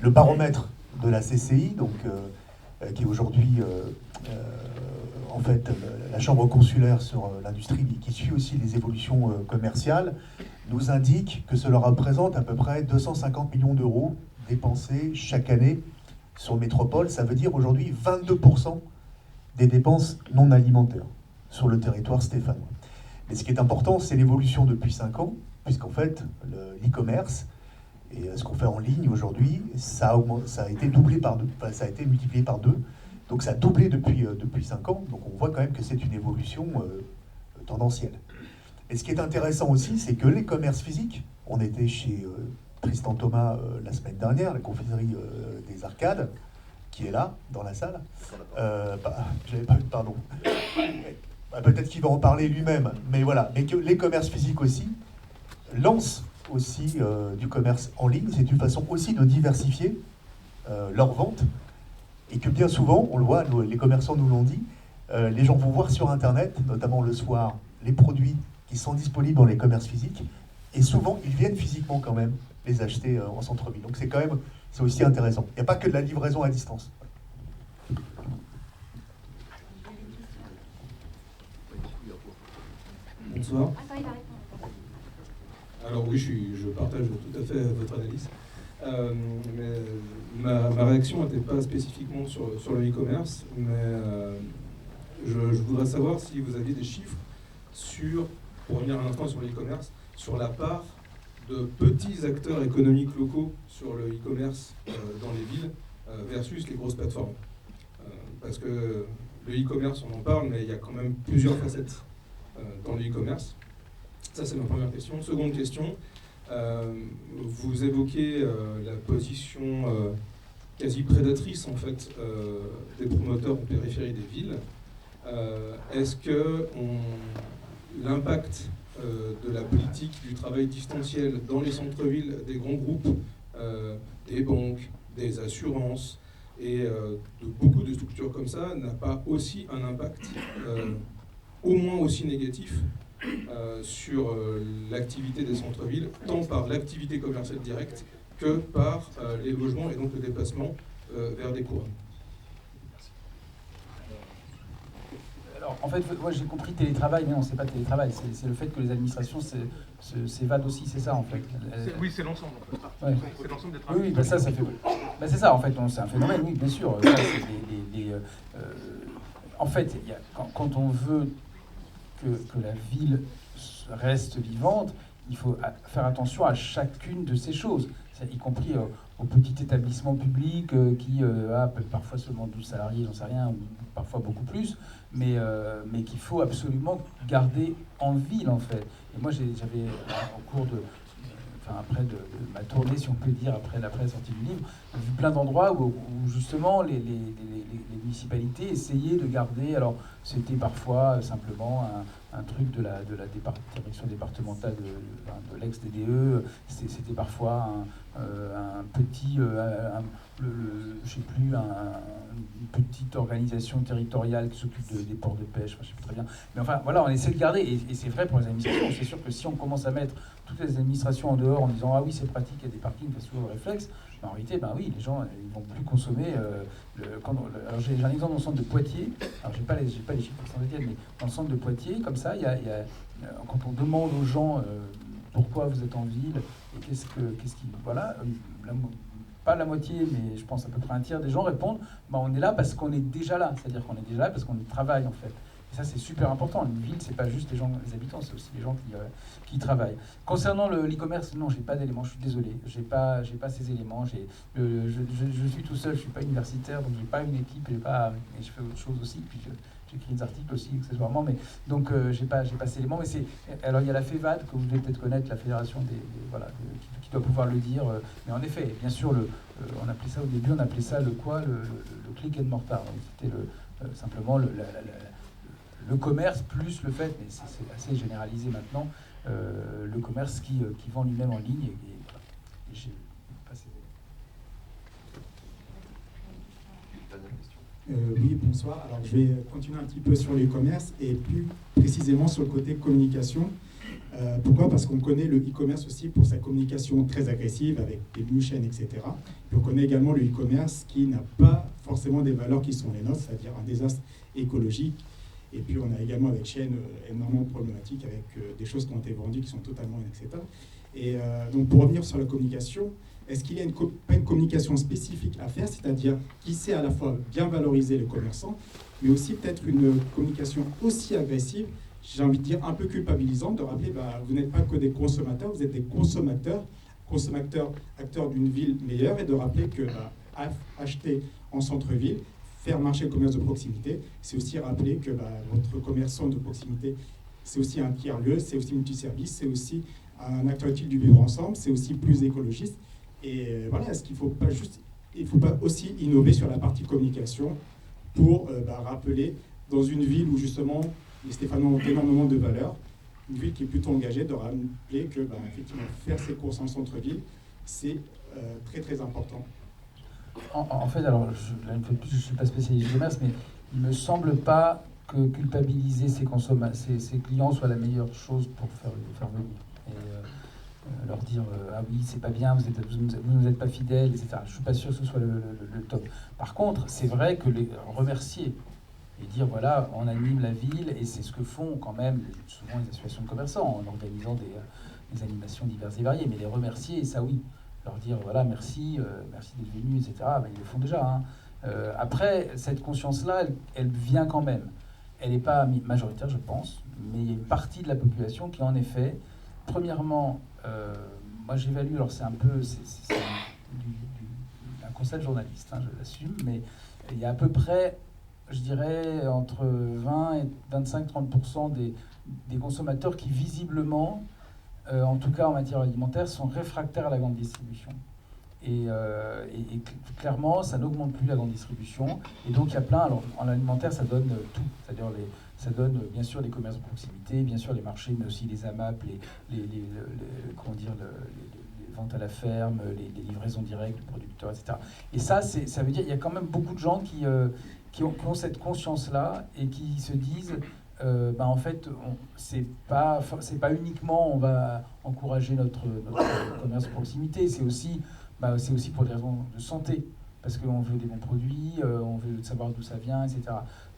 le baromètre de la CCI, donc, qui est aujourd'hui en fait la chambre consulaire sur l'industrie, mais qui suit aussi les évolutions commerciales, nous indique que cela représente à peu près 250 millions d'euros dépensés chaque année sur métropole. Ça veut dire aujourd'hui 22% des dépenses non alimentaires sur le territoire stéphanois. Mais ce qui est important, c'est l'évolution depuis 5 ans, puisqu'en fait, l'e-commerce et ce qu'on fait en ligne aujourd'hui, ça a été doublé par deux, enfin, ça a été multiplié par 2. Donc ça a doublé depuis 5 ans. Donc on voit quand même que c'est une évolution tendancielle. Et ce qui est intéressant aussi, c'est que les commerces physiques, on était chez Tristan Thomas la semaine dernière, la confiserie des Arcades, qui est là, dans la salle. J'avais pas eu, pardon. Peut-être qu'il va en parler lui-même, mais voilà. Mais que les commerces physiques aussi lancent aussi du commerce en ligne. C'est une façon aussi de diversifier leurs ventes. Et que bien souvent, on le voit, les commerçants nous l'ont dit, les gens vont voir sur Internet, notamment le soir, les produits qui sont disponibles dans les commerces physiques. Et souvent, ils viennent physiquement quand même les acheter en centre-ville. Donc c'est aussi intéressant. Il n'y a pas que de la livraison à distance. Bonsoir. Alors oui, je partage tout à fait votre analyse. Mais ma réaction n'était pas spécifiquement sur le e-commerce, mais je voudrais savoir si vous aviez des chiffres pour revenir un instant sur le e-commerce, sur la part de petits acteurs économiques locaux sur le e-commerce dans les villes versus les grosses plateformes. Parce que le e-commerce, on en parle, mais il y a quand même plusieurs facettes dans le e-commerce. Ça, c'est ma première question. Seconde question, vous évoquez la position quasi prédatrice en fait des promoteurs en périphérie des villes. Est-ce que l'impact de la politique du travail distanciel dans les centres-villes des grands groupes, des banques, des assurances et de beaucoup de structures comme ça n'a pas aussi un impact au moins aussi négatif sur l'activité des centres-villes, tant par l'activité commerciale directe que par les logements et donc le déplacement vers des couronnes. Alors, en fait, moi j'ai compris télétravail, mais non, c'est pas télétravail, c'est le fait que les administrations s'évadent aussi, c'est ça en fait. Oui, c'est l'ensemble. Ouais. C'est l'ensemble des travaux. Oui, bah ça fait. Bah c'est ça en fait, c'est un phénomène, oui, bien sûr. Ça, en fait, quand on veut que la ville reste vivante, il faut faire attention à chacune de ces choses, y compris aux petits établissements publics qui a parfois seulement 12 salariés, j'en sais rien, ou parfois beaucoup plus, mais qu'il faut absolument garder en ville en fait. Et moi j'avais au cours après de ma tournée, si on peut dire, après la sortie du livre, vu plein d'endroits où justement les municipalités essayaient de garder, alors c'était parfois simplement un truc de la direction départementale de l'ex-DDE, c'était parfois un petit, je sais plus, une petite organisation territoriale qui s'occupe des ports de pêche, je sais plus très bien. Mais enfin, voilà, on essaie de garder, et c'est vrai pour les administrations. C'est sûr que si on commence à mettre toutes les administrations en dehors en disant « Ah oui, c'est pratique, il y a des parkings, parce que le réflexe », en réalité, ben oui, les gens ils vont plus consommer. Alors j'ai un exemple dans le centre de Poitiers, alors j'ai pas les chiffres pour Saint-Étienne, mais dans le centre de Poitiers, comme ça, quand on demande aux gens pourquoi vous êtes en ville, et qu'est-ce qui... Voilà, pas la moitié, mais je pense à peu près un tiers des gens répondent on est là parce qu'on est déjà là, c'est-à-dire qu'on est déjà là parce qu'on y travaille en fait. Et ça c'est super important. Une ville, c'est pas juste les habitants, c'est aussi les gens qui y travaillent. Concernant l'e-commerce, non, j'ai pas d'éléments, je suis désolé, j'ai pas ces éléments. Je suis tout seul, je suis pas universitaire, donc j'ai pas une équipe, et je fais autre chose aussi. Puis j'écris des articles aussi accessoirement, mais donc j'ai pas ces éléments. Mais alors il y a la FEVAD que vous devez peut-être connaître, la fédération qui doit pouvoir le dire. Mais en effet, bien sûr, on appelait ça au début, on appelait ça le click and mortar. Donc c'était simplement le commerce plus le fait, mais c'est assez généralisé maintenant, le commerce qui vend lui-même en ligne. Voilà. Et j'ai passé. Oui, bonsoir. Alors, je vais continuer un petit peu sur l'e-commerce et plus précisément sur le côté communication. Pourquoi ? Parce qu'on connaît le e-commerce aussi pour sa communication très agressive avec des blue chains, etc. Et on connaît également le e-commerce qui n'a pas forcément des valeurs qui sont les nôtres, c'est-à-dire un désastre écologique. Et puis on a également avec Shein énormément de problématiques avec des choses qui ont été vendues qui sont totalement inacceptables. Et donc pour revenir sur la communication, est-ce qu'il y a pas une communication spécifique à faire, c'est-à-dire qui sait à la fois bien valoriser les commerçants, mais aussi peut-être une communication aussi agressive, j'ai envie de dire un peu culpabilisante, de rappeler vous n'êtes pas que des consommateurs, vous êtes des consommateurs, acteurs d'une ville meilleure, et de rappeler que acheter en centre-ville, faire marcher le commerce de proximité, c'est aussi rappeler que votre commerçant de proximité, c'est aussi un tiers-lieu, c'est aussi multiservice, c'est aussi un acteur utile du vivre ensemble, c'est aussi plus écologiste. Et voilà, est-ce qu'il ne faut pas aussi innover sur la partie communication pour rappeler dans une ville où justement les Stéphanois ont énormément de valeurs, une ville qui est plutôt engagée, de rappeler que effectivement faire ses courses en centre-ville, c'est très très important. En fait, alors, une fois de plus, je ne suis pas spécialiste du commerce, mais il ne me semble pas que culpabiliser ses clients soit la meilleure chose pour faire venir. Et leur dire ah oui, c'est pas bien, vous ne êtes pas fidèles, etc. Je ne suis pas sûr que ce soit le top. Par contre, c'est vrai que les remercier et dire voilà, on anime la ville, et c'est ce que font quand même souvent les associations de commerçants en organisant des animations diverses et variées, mais les remercier, ça oui. Leur dire voilà, merci d'être venu, etc. Ils le font déjà. Après, cette conscience-là, elle vient quand même. Elle n'est pas majoritaire, je pense, mais il y a une partie de la population qui, en effet, premièrement, moi j'évalue, alors c'est un peu un constat de journaliste, je l'assume, mais il y a à peu près, je dirais, entre 20 et 25-30% des consommateurs qui visiblement, en tout cas en matière alimentaire, sont réfractaires à la grande distribution. Et clairement, ça n'augmente plus la grande distribution. Et donc il y a plein, alors en alimentaire, ça donne tout. C'est-à-dire ça donne bien sûr les commerces de proximité, bien sûr les marchés, mais aussi les AMAP, les ventes à la ferme, les livraisons directes du producteur, etc. Et ça veut dire qu'il y a quand même beaucoup de gens qui ont cette conscience-là et qui se disent en fait, c'est pas uniquement on va encourager notre commerce de proximité, c'est aussi pour des raisons de santé, parce qu'on veut des bons produits, on veut savoir d'où ça vient, etc.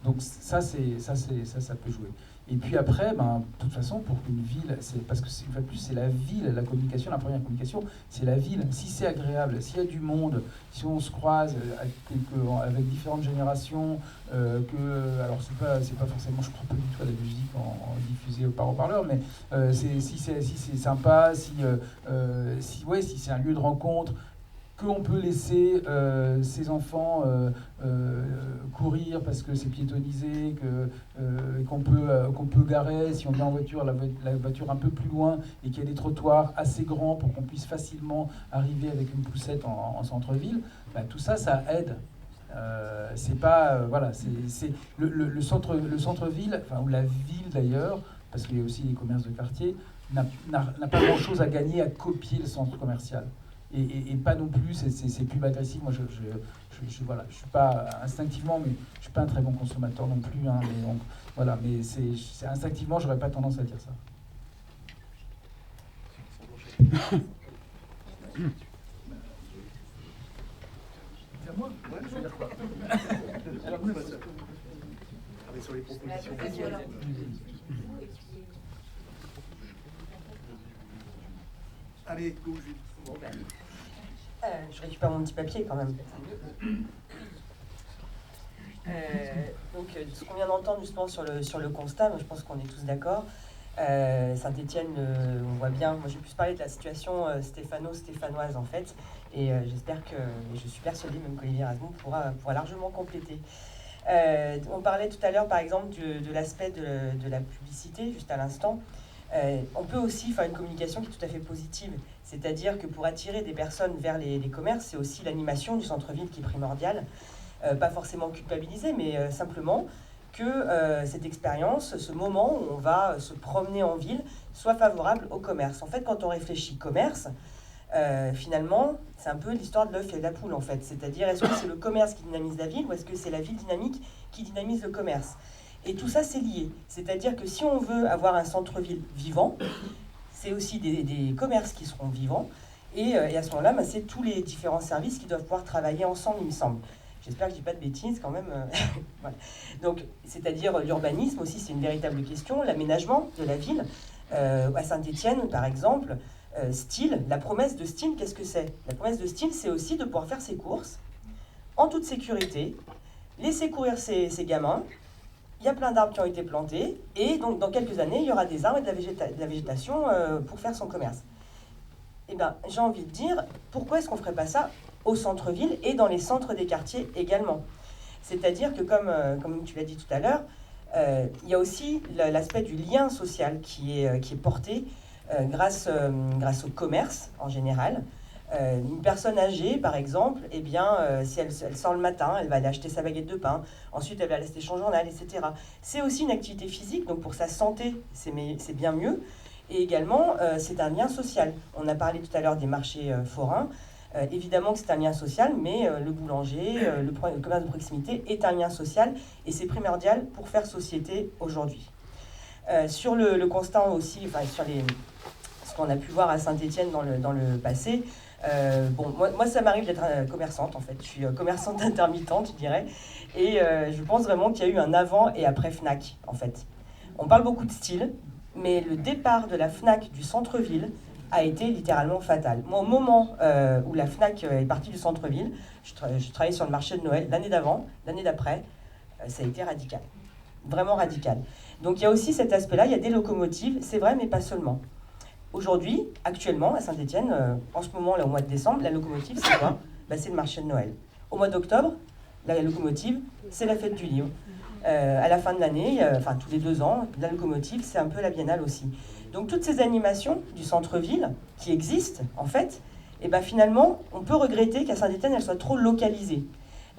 Donc ça peut jouer. Et puis après, de toute façon, pour une ville, parce que une fois de plus, c'est la ville, la communication, la première communication, c'est la ville. Si c'est agréable, s'il y a du monde, si on se croise avec différentes générations, alors c'est pas forcément, je crois pas du tout à la musique diffusée par haut-parleur, mais si c'est sympa, si c'est un lieu de rencontre, qu'on peut laisser ses enfants courir parce que c'est piétonnisé, qu'on peut garer, si on vient en voiture, la voiture un peu plus loin, et qu'il y a des trottoirs assez grands pour qu'on puisse facilement arriver avec une poussette en centre-ville, tout ça aide. C'est pas c'est le centre-ville, ou la ville d'ailleurs, parce qu'il y a aussi les commerces de quartier, n'a pas grand-chose à gagner à copier le centre commercial. Et pas non plus, c'est plus agressif. Moi, je suis pas instinctivement, mais je suis pas un très bon consommateur non plus. Mais donc, voilà, mais c'est instinctivement, j'aurais pas tendance à dire ça. C'est à moi. Ouais, je veux dire quoi. Alors, sur les propositions. Allez, go, Jules. Bon, je récupère mon petit papier quand même. Donc, ce qu'on vient d'entendre justement sur le constat, je pense qu'on est tous d'accord. Saint-Étienne, on voit bien, moi j'ai plus parlé de la situation stéphanoise en fait, et j'espère que, et je suis persuadée même qu'Olivier Erasmus pourra largement compléter. On parlait tout à l'heure, par exemple, de l'aspect de la publicité, juste à l'instant. On peut aussi faire une communication qui est tout à fait positive. C'est-à-dire que pour attirer des personnes vers les commerces, c'est aussi l'animation du centre-ville qui est primordiale. Pas forcément culpabiliser, mais simplement que cette expérience, ce moment où on va se promener en ville, soit favorable au commerce. En fait, quand on réfléchit commerce, finalement, c'est un peu l'histoire de l'œuf et de la poule, en fait. C'est-à-dire, est-ce que c'est le commerce qui dynamise la ville ou est-ce que c'est la ville dynamique qui dynamise le commerce? Et tout ça, c'est lié. C'est-à-dire que si on veut avoir un centre-ville vivant, c'est aussi des commerces qui seront vivants. Et à ce moment-là, c'est tous les différents services qui doivent pouvoir travailler ensemble, il me semble. J'espère que je dis pas de bêtises quand même. Voilà. Donc, c'est-à-dire l'urbanisme aussi, c'est une véritable question. L'aménagement de la ville. À Saint-Étienne, par exemple, style, la promesse de style, qu'est-ce que c'est? La promesse de style, c'est aussi de pouvoir faire ses courses en toute sécurité, laisser courir ses gamins. Il y a plein d'arbres qui ont été plantés, et donc dans quelques années, il y aura des arbres et de la végétation pour faire son commerce. Eh bien, j'ai envie de dire, pourquoi est-ce qu'on ne ferait pas ça au centre-ville et dans les centres des quartiers également? C'est-à-dire que, comme tu l'as dit tout à l'heure, il y a aussi l'aspect du lien social qui est porté grâce au commerce en général. Une personne âgée, par exemple, eh bien, si elle sort le matin, elle va aller acheter sa baguette de pain, ensuite elle va aller acheter son journal, etc. C'est aussi une activité physique, donc pour sa santé, c'est bien mieux. Et également, c'est un lien social. On a parlé tout à l'heure des marchés forains. Évidemment que c'est un lien social, mais le boulanger, le commerce de proximité est un lien social, et c'est primordial pour faire société aujourd'hui. Sur le constat aussi, enfin, sur ce qu'on a pu voir à Saint-Étienne dans le passé, moi ça m'arrive d'être commerçante en fait, je suis commerçante intermittente je dirais, et je pense vraiment qu'il y a eu un avant et après Fnac en fait. On parle beaucoup de style, mais le départ de la Fnac du centre-ville a été littéralement fatal. Moi, au moment où la Fnac est partie du centre-ville, je travaillais sur le marché de Noël, l'année d'avant, l'année d'après, ça a été radical, vraiment radical. Donc il y a aussi cet aspect-là, il y a des locomotives, c'est vrai, mais pas seulement. Aujourd'hui, actuellement, à Saint-Étienne, en ce moment, là, au mois de décembre, la locomotive, c'est quoi? C'est le marché de Noël. Au mois d'octobre, la locomotive, c'est la fête du livre. À la fin de l'année, enfin tous les 2 ans, la locomotive, c'est un peu la biennale aussi. Donc toutes ces animations du centre-ville qui existent, en fait, et finalement, on peut regretter qu'à Saint-Étienne, elles soient trop localisées.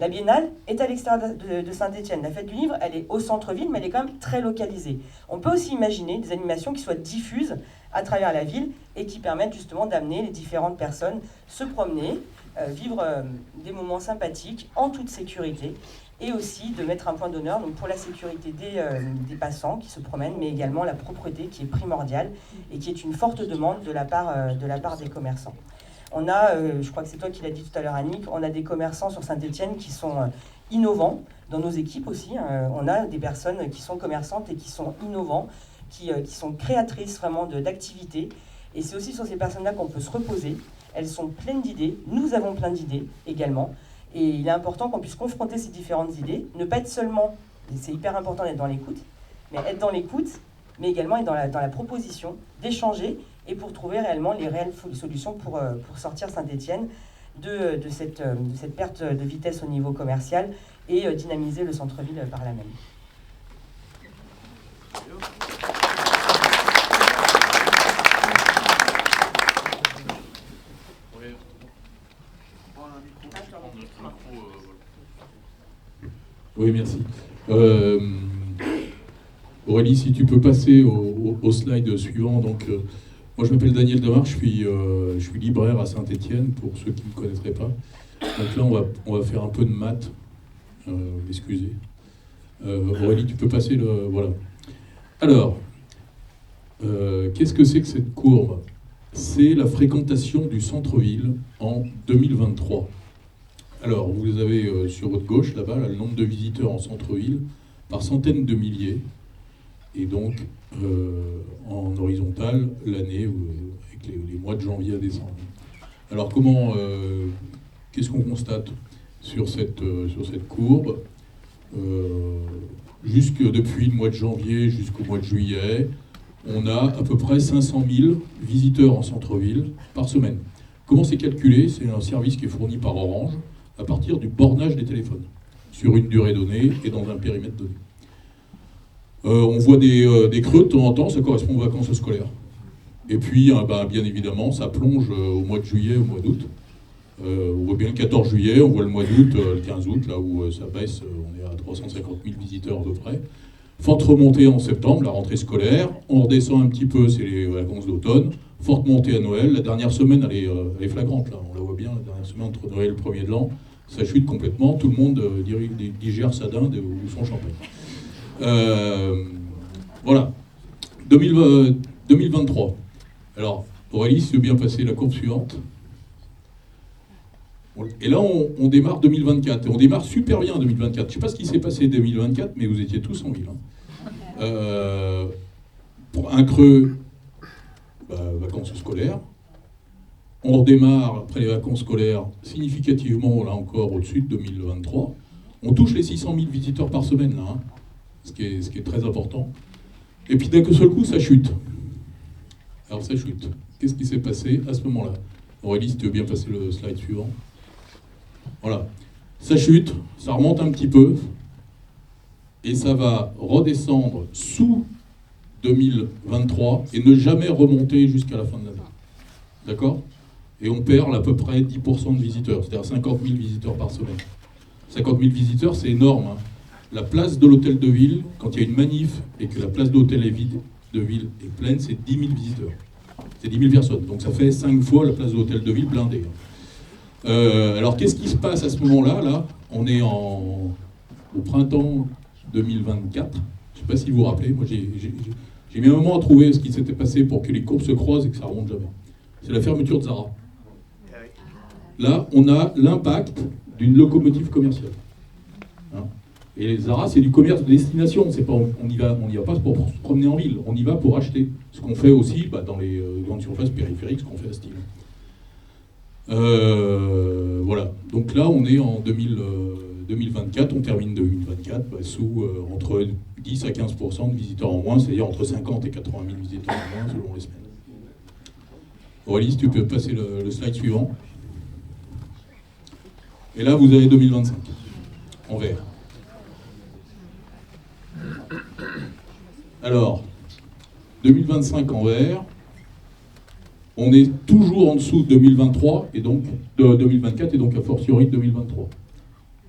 La biennale est à l'extérieur de Saint-Étienne. La fête du livre, elle est au centre-ville, mais elle est quand même très localisée. On peut aussi imaginer des animations qui soient diffuses à travers la ville et qui permettent justement d'amener les différentes personnes se promener, vivre des moments sympathiques en toute sécurité, et aussi de mettre un point d'honneur pour la sécurité des passants qui se promènent, mais également la propreté qui est primordiale et qui est une forte demande de la part des commerçants. On a, je crois que c'est toi qui l'as dit tout à l'heure Annick, on a des commerçants sur Saint-Étienne qui sont innovants, dans nos équipes aussi. On a des personnes qui sont commerçantes et qui sont innovants, qui sont créatrices vraiment d'activités. Et c'est aussi sur ces personnes-là qu'on peut se reposer. Elles sont pleines d'idées, nous avons plein d'idées également. Et il est important qu'on puisse confronter ces différentes idées, ne pas être seulement, et c'est hyper important d'être dans l'écoute, mais être dans l'écoute, mais également être dans la proposition, d'échanger, et pour trouver réellement les réelles solutions pour sortir Saint-Étienne de cette perte de vitesse au niveau commercial et dynamiser le centre-ville par la même. Oui, merci. Aurélie, si tu peux passer au slide suivant. Donc, moi, je m'appelle Daniel Demar, je suis libraire à Saint-Étienne, pour ceux qui ne me connaîtraient pas. Donc là, on va faire un peu de maths. Excusez. Aurélie, tu peux passer le... Voilà. Alors, qu'est-ce que c'est que cette courbe? C'est la fréquentation du centre-ville en 2023. Alors, vous avez sur votre gauche, là-bas, le nombre de visiteurs en centre-ville par centaines de milliers. Et donc, en horizontal, l'année, avec les mois de janvier à décembre. Alors, qu'est-ce qu'on constate sur cette courbe? Depuis le mois de janvier jusqu'au mois de juillet, on a à peu près 500 000 visiteurs en centre-ville par semaine. Comment c'est calculé? C'est un service qui est fourni par Orange à partir du bornage des téléphones. sur une durée donnée et dans un périmètre donné. On voit des creux de temps en temps, ça correspond aux vacances scolaires. Et puis, bien évidemment, ça plonge au mois de juillet, au mois d'août. On voit bien le 14 juillet, on voit le mois d'août, le 15 août, là où ça baisse, on est à 350 000 visiteurs à peu près. Forte remontée en septembre, la rentrée scolaire. On redescend un petit peu, c'est les vacances d'automne. Forte montée à Noël. La dernière semaine, elle est flagrante, là. On la voit bien, la dernière semaine entre Noël et le 1er de l'an. Ça chute complètement. Tout le monde digère sa dinde ou son champagne. Voilà. 2023. Alors, Aurélie, si tu veux bien passer la courbe suivante. Et là, on démarre 2024. Et on démarre super bien en 2024. Je ne sais pas ce qui s'est passé en 2024, mais vous étiez tous en ville. Pour un creux, vacances scolaires. On redémarre après les vacances scolaires significativement, là encore, au-dessus de 2023. On touche les 600 000 visiteurs par semaine, là, ce qui est très important. Et puis d'un seul coup, ça chute. Alors ça chute. Qu'est-ce qui s'est passé à ce moment-là? Aurélie, si tu veux bien passer le slide suivant. Voilà. Ça chute, ça remonte un petit peu, et ça va redescendre sous 2023 et ne jamais remonter jusqu'à la fin de l'année. D'accord? Et on perd à peu près 10% de visiteurs, c'est-à-dire 50 000 visiteurs par semaine. 50 000 visiteurs, c'est énorme. La place de l'hôtel de ville, quand il y a une manif et que la place d'hôtel de ville est pleine, c'est 10 000 visiteurs. C'est 10 000 personnes. Donc ça fait 5 fois la place de l'hôtel de ville blindée. Alors qu'est-ce qui se passe à ce moment-là? Là, on est au printemps 2024. Je ne sais pas si vous vous rappelez. Moi, j'ai mis un moment à trouver ce qui s'était passé pour que les courbes se croisent et que ça ne remonte jamais. C'est la fermeture de Zara. Là, on a l'impact d'une locomotive commerciale. Et Zara, c'est du commerce de destination. C'est pas, on y va pas pour se promener en ville. On y va pour acheter. Ce qu'on fait aussi dans les grandes surfaces périphériques, ce qu'on fait à Style. Voilà. Donc là, on est en 2024. On termine 2024 sous entre 10 à 15% de visiteurs en moins, c'est-à-dire entre 50 et 80 000 visiteurs en moins selon les semaines. Aurélie, si tu peux passer le slide suivant. Et là, vous avez 2025 en vert. Alors, 2025 en vert, on est toujours en dessous de 2023 et donc de 2024 et donc a fortiori de 2023.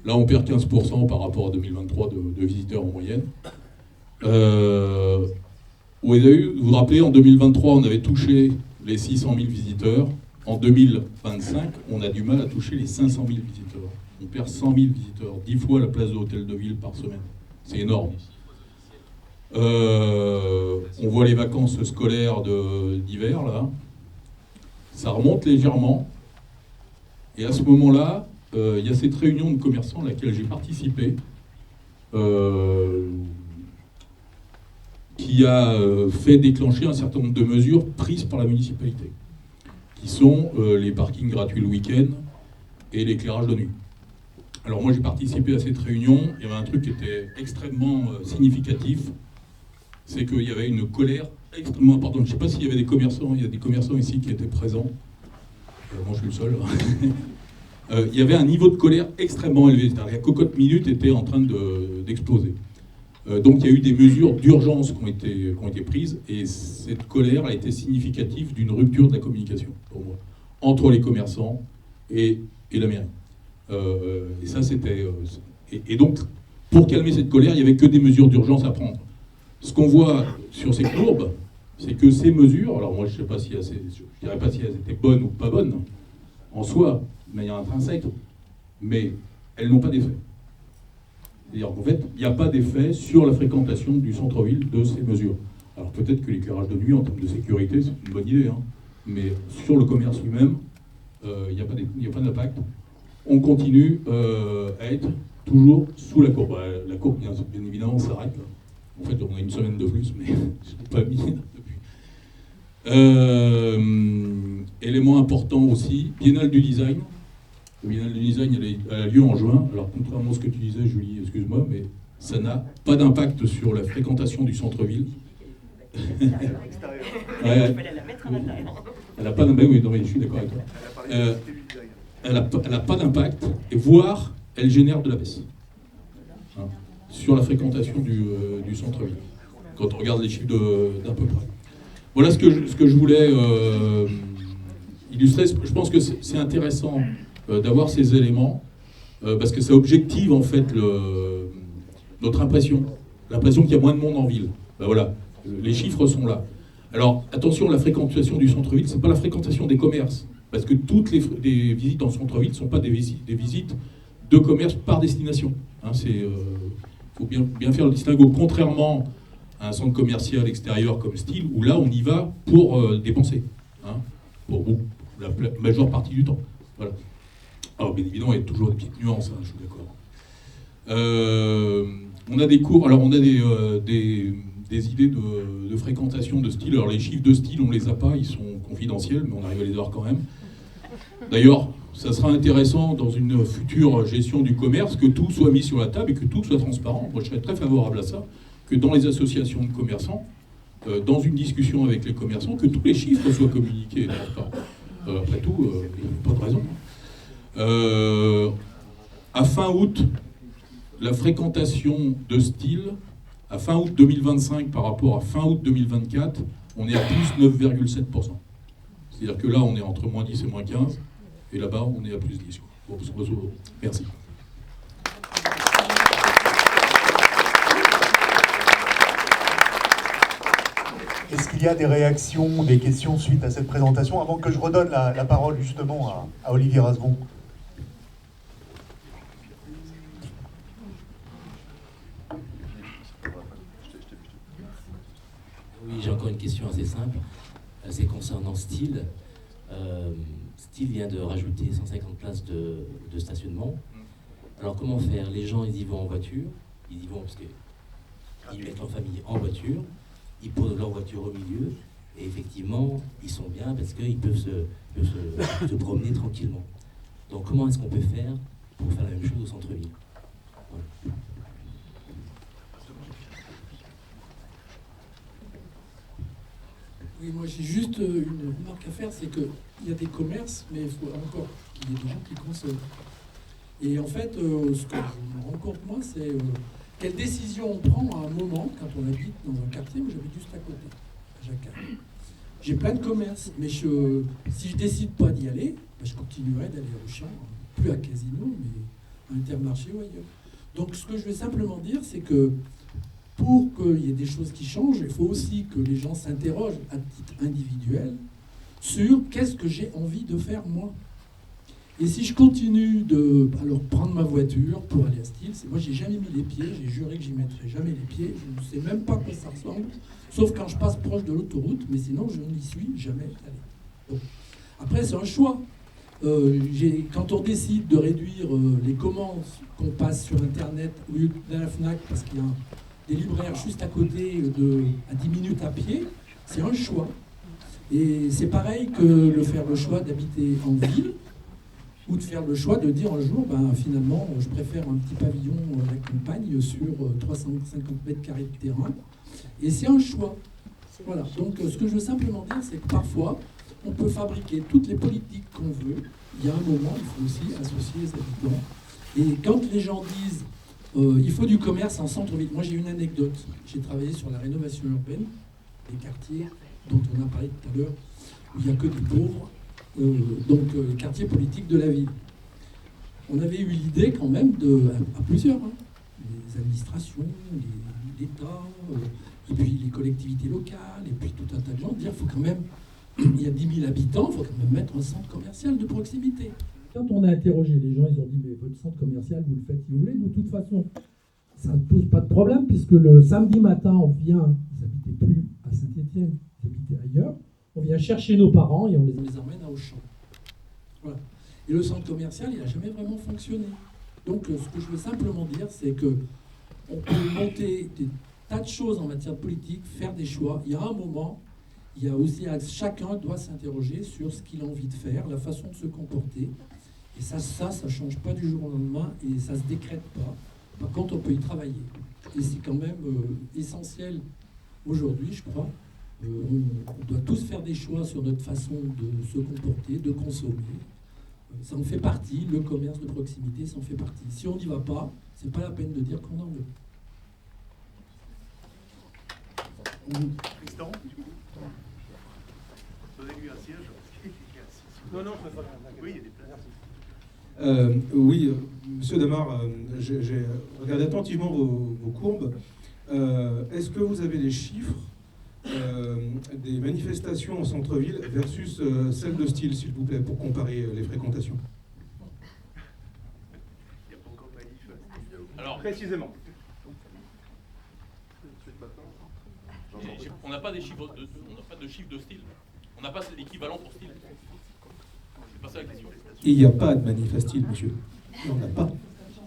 Là, on perd 15% par rapport à 2023 de visiteurs en moyenne. Vous vous rappelez, en 2023, on avait touché les 600 000 visiteurs. En 2025, on a du mal à toucher les 500 000 visiteurs. On perd 100 000 visiteurs, 10 fois la place de l'hôtel de ville par semaine. C'est énorme. On voit les vacances scolaires d'hiver, là. Ça remonte légèrement. Et à ce moment-là, il y a cette réunion de commerçants à laquelle j'ai participé, qui a fait déclencher un certain nombre de mesures prises par la municipalité, qui sont les parkings gratuits le week-end et l'éclairage de nuit. Alors moi j'ai participé à cette réunion, il y avait un truc qui était extrêmement significatif, c'est qu'il y avait une colère extrêmement importante. Je ne sais pas s'il y avait des commerçants, il y a des commerçants ici qui étaient présents, moi je suis le seul. Il y avait un niveau de colère extrêmement élevé, c'est-à-dire la cocotte minute était en train d'exploser. Donc il y a eu des mesures d'urgence qui ont été prises, et cette colère a été significative d'une rupture de la communication, pour moi, entre les commerçants et la mairie. Et ça, c'était... Et donc, pour calmer cette colère, il n'y avait que des mesures d'urgence à prendre. Ce qu'on voit sur ces courbes, c'est que ces mesures, alors moi je ne sais pas si je dirais pas si elles étaient bonnes ou pas bonnes, en soi, de manière intrinsèque, mais elles n'ont pas d'effet. C'est-à-dire qu'en fait, il n'y a pas d'effet sur la fréquentation du centre-ville de ces mesures. Alors peut-être que l'éclairage de nuit, en termes de sécurité, c'est une bonne idée, hein, mais sur le commerce lui-même, il n'y a pas d'impact. On continue à être toujours sous la courbe. La courbe, bien évidemment, s'arrête. En fait, on a une semaine de plus, mais je ne l'ai pas mis depuis. Élément important aussi, Biennale du design. Le Biennale du design, elle a lieu en juin. Alors, contrairement à ce que tu disais, Julie, excuse-moi, mais ça n'a pas d'impact sur la fréquentation du centre-ville. Ouais. Elle n'a pas d'impact, oui, non, je suis d'accord avec toi. Elle n'a pas d'impact, et voire, elle génère de la baisse. hein, sur la fréquentation du centre-ville, quand on regarde les chiffres d'à peu près. Voilà ce que je voulais illustrer. Je pense que c'est intéressant d'avoir ces éléments, parce que ça objective en fait notre impression, l'impression qu'il y a moins de monde en ville. Ben voilà, les chiffres sont là. Alors attention, la fréquentation du centre-ville, c'est pas la fréquentation des commerces, parce que toutes les visites dans le centre-ville ne sont pas des visites de commerce par destination. Hein, faut bien faire le distinguo, contrairement à un centre commercial extérieur comme Style, où là on y va pour dépenser, hein, pour la majeure partie du temps. Voilà. Alors bien évidemment, il y a toujours des petites nuances, hein, je suis d'accord. On a des cours, alors on a des idées de fréquentation de Style. Alors les chiffres de Style, on les a pas, ils sont confidentiels, mais on arrive à les avoir quand même. D'ailleurs, ça sera intéressant dans une future gestion du commerce que tout soit mis sur la table et que tout soit transparent. Moi, je serais très favorable à ça, que dans les associations de commerçants, dans une discussion avec les commerçants, que tous les chiffres soient communiqués et transparents. Après tout, il n'y a pas de raison. À fin août, la fréquentation de Style, à fin août 2025 par rapport à fin août 2024, on est à plus 9,7%. C'est-à-dire que là, on est entre moins 10 et moins 15, et là-bas, on est à plus 10. Bon, merci. Est-ce qu'il y a des réactions, des questions suite à cette présentation, avant que je redonne la parole justement à Olivier Rasgon? Oui, j'ai encore une question assez simple. C'est concernant Style. Style vient de rajouter 150 places de stationnement. Alors comment faire? Les gens, ils y vont en voiture. Ils y vont parce qu'ils mettent leur famille en voiture. Ils posent leur voiture au milieu. Et effectivement, ils sont bien parce qu'ils peuvent se promener tranquillement. Donc comment est-ce qu'on peut faire pour faire la même chose au centre-ville? Voilà. Oui, moi j'ai juste une remarque à faire, c'est qu'il y a des commerces, mais il faut encore qu'il y ait des gens qui consomment. Et en fait, ce que je me rends compte, moi, c'est quelle décision on prend à un moment quand on habite dans un quartier. Moi j'habite juste à côté, à Jacquard. J'ai plein de commerces, mais si je décide pas d'y aller, ben, je continuerai d'aller au Auchan, plus à Casino, mais à Intermarché ou ailleurs. Donc ce que je veux simplement dire, c'est que pour qu'il y ait des choses qui changent, il faut aussi que les gens s'interrogent à titre individuel sur qu'est-ce que j'ai envie de faire moi. Et si je continue de prendre ma voiture pour aller à Style, moi j'ai jamais mis les pieds, j'ai juré que j'y mettrais jamais les pieds, je ne sais même pas à quoi ça ressemble, sauf quand je passe proche de l'autoroute, mais sinon je n'y suis jamais allé. Bon. Après c'est un choix. Quand on décide de réduire les commandes qu'on passe sur Internet au lieu de la FNAC parce qu'il y a des libraires juste à côté à 10 minutes à pied, c'est un choix. Et c'est pareil que faire le choix d'habiter en ville ou de faire le choix de dire un jour, finalement, je préfère un petit pavillon à la campagne sur 350 mètres carrés de terrain. Et c'est un choix. Voilà. Donc ce que je veux simplement dire, c'est que parfois, on peut fabriquer toutes les politiques qu'on veut. Il y a un moment, il faut aussi associer les habitants. Et quand les gens disent il faut du commerce en centre-ville. Moi, j'ai une anecdote. J'ai travaillé sur la rénovation urbaine des quartiers dont on a parlé tout à l'heure, où il n'y a que des pauvres, les quartiers politiques de la ville. On avait eu l'idée quand même, à plusieurs, les administrations, l'État, et puis les collectivités locales, et puis tout un tas de gens, de dire qu'il faut quand même, il y a 10 000 habitants, il faut quand même mettre un centre commercial de proximité. Quand on a interrogé les gens, ils ont dit « mais votre centre commercial, vous le faites si vous voulez ». De toute façon, ça ne pose pas de problème, puisque le samedi matin, on vient, ils n'habitaient plus à Saint-Étienne, ils habitaient ailleurs, on vient chercher nos parents et on les emmène à Auchan. Voilà. Et le centre commercial, il n'a jamais vraiment fonctionné. Donc ce que je veux simplement dire, c'est qu'on peut monter des tas de choses en matière de politique, faire des choix. Il y a un moment, il y a aussi chacun doit s'interroger sur ce qu'il a envie de faire, la façon de se comporter. Et ça change pas du jour au lendemain et ça se décrète pas. Par contre, on peut y travailler. Et c'est quand même essentiel aujourd'hui, je crois. On doit tous faire des choix sur notre façon de se comporter, de consommer. Ça en fait partie, le commerce de proximité, ça en fait partie. Si on n'y va pas, c'est pas la peine de dire qu'on en veut. Tristan, du coup, donnez-lui un siège. Non, je préfère. Oui, il y a des places. Oui, Monsieur Damar, j'ai regardé attentivement vos courbes. Est-ce que vous avez les chiffres des manifestations en centre-ville versus celles de style, s'il vous plaît, pour comparer les fréquentations? Il n'y a pas encore de manif. Alors, précisément. On n'a pas des chiffres, on n'a pas de chiffres de style. On n'a pas l'équivalent pour style. C'est pas ça la question. Il n'y a pas de manif à style, monsieur. Il n'y en a pas.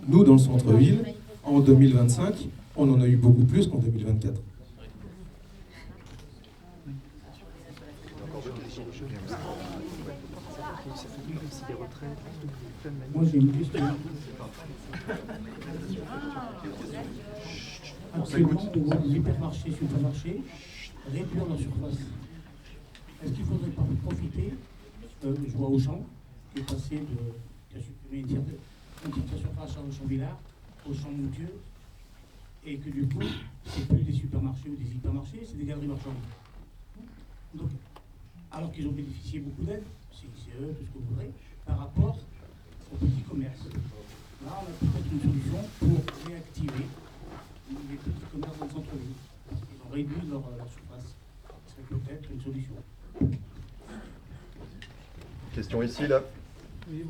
Nous, dans le centre-ville, en 2025, on en a eu beaucoup plus qu'en 2024. Moi, j'ai une question. Actuellement, on voit les hypermarchés, supermarchés réduire leur surface. Est-ce qu'il ne faudrait pas profiter, je vois Auchan, qui est passé qui a supprimé une tiers de surface à Auchan-Villard, Auchan-Moutier, et que du coup, c'est plus des supermarchés ou des hypermarchés, c'est des galeries marchandes. Donc, alors qu'ils ont bénéficié beaucoup d'aides, CICE, tout ce que vous voudrez, par rapport aux petits commerces. Là, on a peut-être une solution pour réactiver les petits commerces dans le centre-ville. Ils ont réduit leur surface. Ce serait peut-être une solution. Question ici, là. Oui,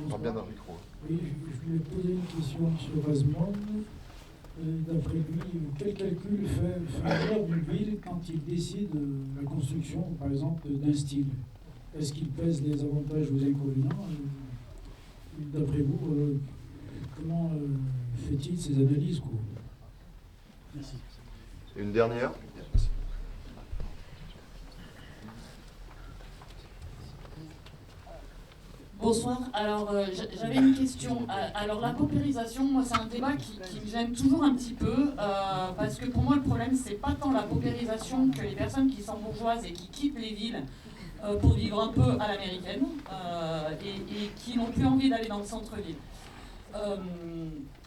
Parle bien dans le micro. Oui, je voulais poser une question sur Asmond. D'après lui, quel calcul fait le maire d'une ville quand il décide la construction, par exemple, d'un style? Est-ce qu'il pèse les avantages ou les inconvénients? D'après vous, comment fait-il ces analyses, quoi? Merci. Une dernière. Bonsoir. Alors, j'avais une question. Alors, la paupérisation, moi, c'est un débat qui me gêne toujours un petit peu, parce que pour moi, le problème, c'est pas tant la paupérisation que les personnes qui sont bourgeoises et qui quittent les villes pour vivre un peu à l'américaine, et qui n'ont plus envie d'aller dans le centre-ville.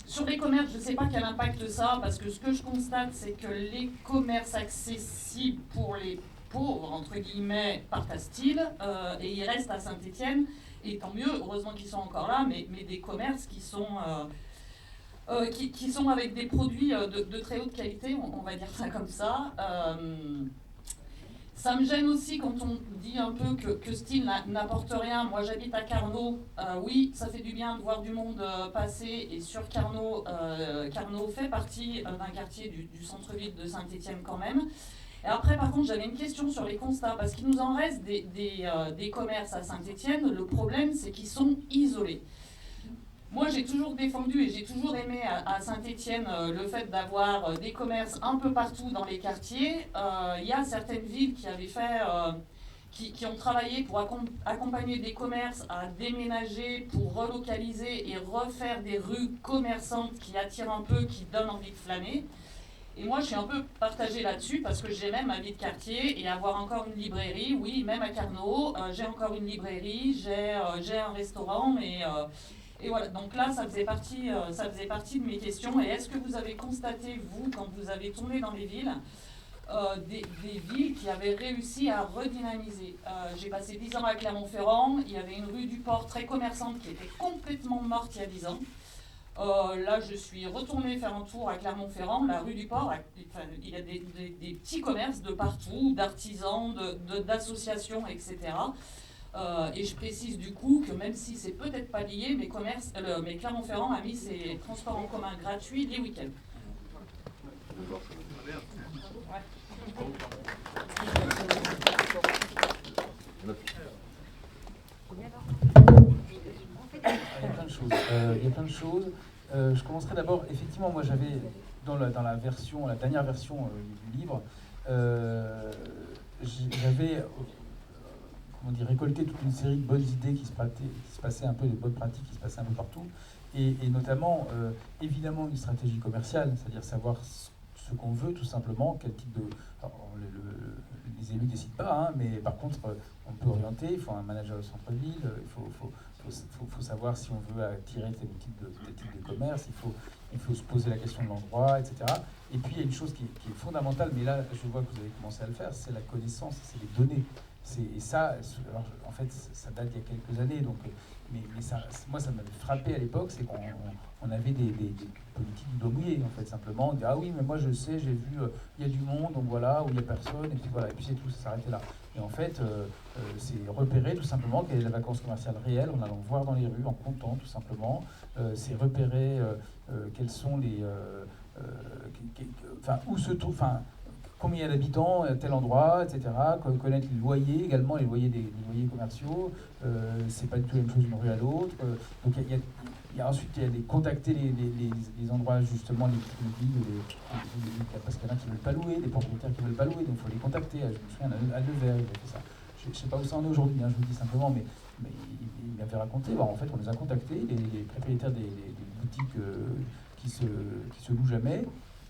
Sur les commerces, je ne sais pas quel impact ça, parce que ce que je constate, c'est que les commerces accessibles pour les pauvres, entre guillemets, partent à Style, et ils restent à Saint-Étienne. Et tant mieux, heureusement qu'ils sont encore là, mais des commerces qui sont avec des produits de très haute qualité, on va dire ça comme ça. Ça me gêne aussi quand on dit un peu que Style n'apporte rien. Moi, j'habite à Carnot. Oui, ça fait du bien de voir du monde passer. Et sur Carnot, Carnot fait partie d'un quartier du centre-ville de Saint-Étienne quand même. Et après, par contre, j'avais une question sur les constats, parce qu'il nous en reste des commerces à Saint-Étienne. Le problème, c'est qu'ils sont isolés. Moi, j'ai toujours défendu et j'ai toujours aimé à Saint-Étienne le fait d'avoir des commerces un peu partout dans les quartiers. Il y a certaines villes qui avaient fait, qui ont travaillé pour accompagner des commerces à déménager, pour relocaliser et refaire des rues commerçantes qui attirent un peu, qui donnent envie de flâner. Et moi, je suis un peu partagée là-dessus parce que j'ai même ma vie de quartier et avoir encore une librairie. Oui, même à Carnot, j'ai encore une librairie, j'ai un restaurant et voilà. Donc là, ça faisait partie de mes questions. Et est-ce que vous avez constaté, vous, quand vous avez tourné dans les villes, des villes qui avaient réussi à redynamiser? J'ai passé 10 ans à Clermont-Ferrand. Il y avait une rue du Port très commerçante qui était complètement morte il y a 10 ans. Là, je suis retournée faire un tour à Clermont-Ferrand, la rue du Port. Il y a des petits commerces de partout, d'artisans, d'associations, etc. Et je précise du coup que même si c'est peut-être pas lié, mais Clermont-Ferrand a mis ses transports en commun gratuits les week-ends. Il y a plein de choses. Je commencerai d'abord, effectivement, moi j'avais, dans la dernière version du livre, j'avais récolté toute une série de bonnes idées qui se passaient un peu, des bonnes pratiques qui se passaient un peu partout, et notamment, évidemment, une stratégie commerciale, c'est-à-dire savoir ce ce qu'on veut tout simplement, quel type de... Alors, les élus ne décident pas, hein, mais par contre, on peut orienter, il faut un manager de centre-ville, il faut savoir si on veut attirer tel type de commerce, il faut se poser la question de l'endroit, etc. Et puis il y a une chose qui est fondamentale, mais là je vois que vous avez commencé à le faire, c'est la connaissance, c'est les données. Et ça, alors, en fait, ça date d'il y a quelques années, donc, mais ça, moi ça m'avait frappé à l'époque, c'est qu'on avait des politiques d'ombrier, en fait, simplement, on dit ah oui, mais moi je sais, j'ai vu, il y a du monde, donc voilà, ou il n'y a personne, et puis voilà, et puis c'est tout, ça s'arrêtait là. Et en fait, c'est repérer tout simplement quelle est la vacance commerciale réelle en allant voir dans les rues, en comptant tout simplement, c'est repérer quels sont les... où se trouve... combien il y a d'habitants à tel endroit, etc. Connaître les loyers également, les loyers commerciaux. C'est pas du tout la même chose d'une rue à l'autre. Donc ensuite, il y a contacter les endroits, justement, les villes, parce qu'il y en a qui ne veulent pas louer, des propriétaires qui ne veulent pas louer, donc il faut les contacter. Je me souviens, à Nevers, il a fait ça. Je ne sais pas où ça en est aujourd'hui, hein, je vous dis simplement, mais il m'avait raconté, en fait, on les a contactés, les propriétaires des boutiques qui se louent jamais.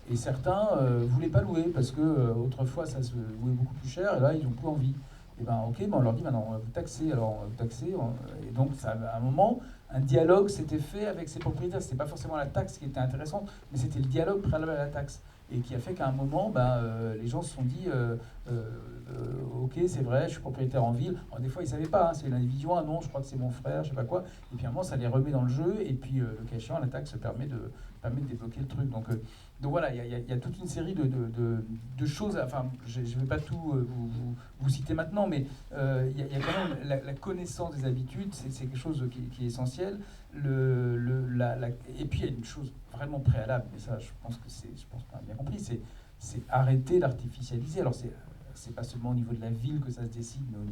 Et certains ne voulaient pas louer parce que autrefois ça se louait beaucoup plus cher et là ils n'ont plus envie. Et ben ok, on leur dit maintenant on va vous taxer. Alors on va vous taxer. Et donc ça, à un moment, un dialogue s'était fait avec ces propriétaires. C'était pas forcément la taxe qui était intéressante, mais c'était le dialogue préalable à la taxe. Et qui a fait qu'à un moment, les gens se sont dit ok, c'est vrai, je suis propriétaire en ville. Alors, des fois, ils ne savaient pas, hein, c'est l'individuel, non, je crois que c'est mon frère, je ne sais pas quoi. Et puis à un moment, ça les remet dans le jeu. Et puis le cas échéant, la taxe permet de débloquer le truc. Donc voilà, il y a toute une série de choses. Enfin, je ne vais pas tout vous citer maintenant, mais il y a quand même la connaissance des habitudes, c'est quelque chose qui est essentiel. Et puis il y a une chose vraiment préalable, mais ça, je pense qu'on a bien compris, c'est arrêter d'artificialiser. Alors c'est pas seulement au niveau de la ville que ça se décide, mais au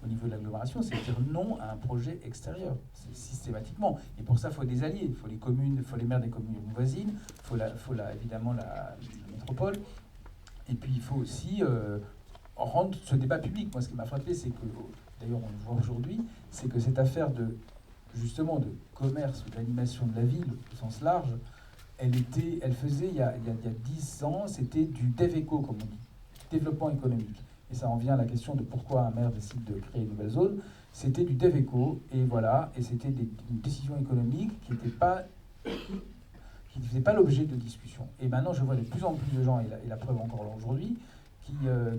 niveau de l'agglomération, c'est dire non à un projet extérieur, systématiquement. Et pour ça, il faut des alliés, il faut les communes, il faut les maires des communes voisines, il faut évidemment la métropole, et puis il faut aussi rendre ce débat public. Moi, ce qui m'a frappé, c'est que, d'ailleurs on le voit aujourd'hui, c'est que cette affaire de commerce ou d'animation de la ville, au sens large, elle faisait, il y a 10 ans, c'était du DevEco, comme on dit. Développement économique. Et ça en vient à la question de pourquoi un maire décide de créer une nouvelle zone. C'était du DevEco, et voilà, et c'était une décision économique qui ne faisait pas l'objet de discussion. Et maintenant, je vois de plus en plus de gens, et la preuve encore aujourd'hui,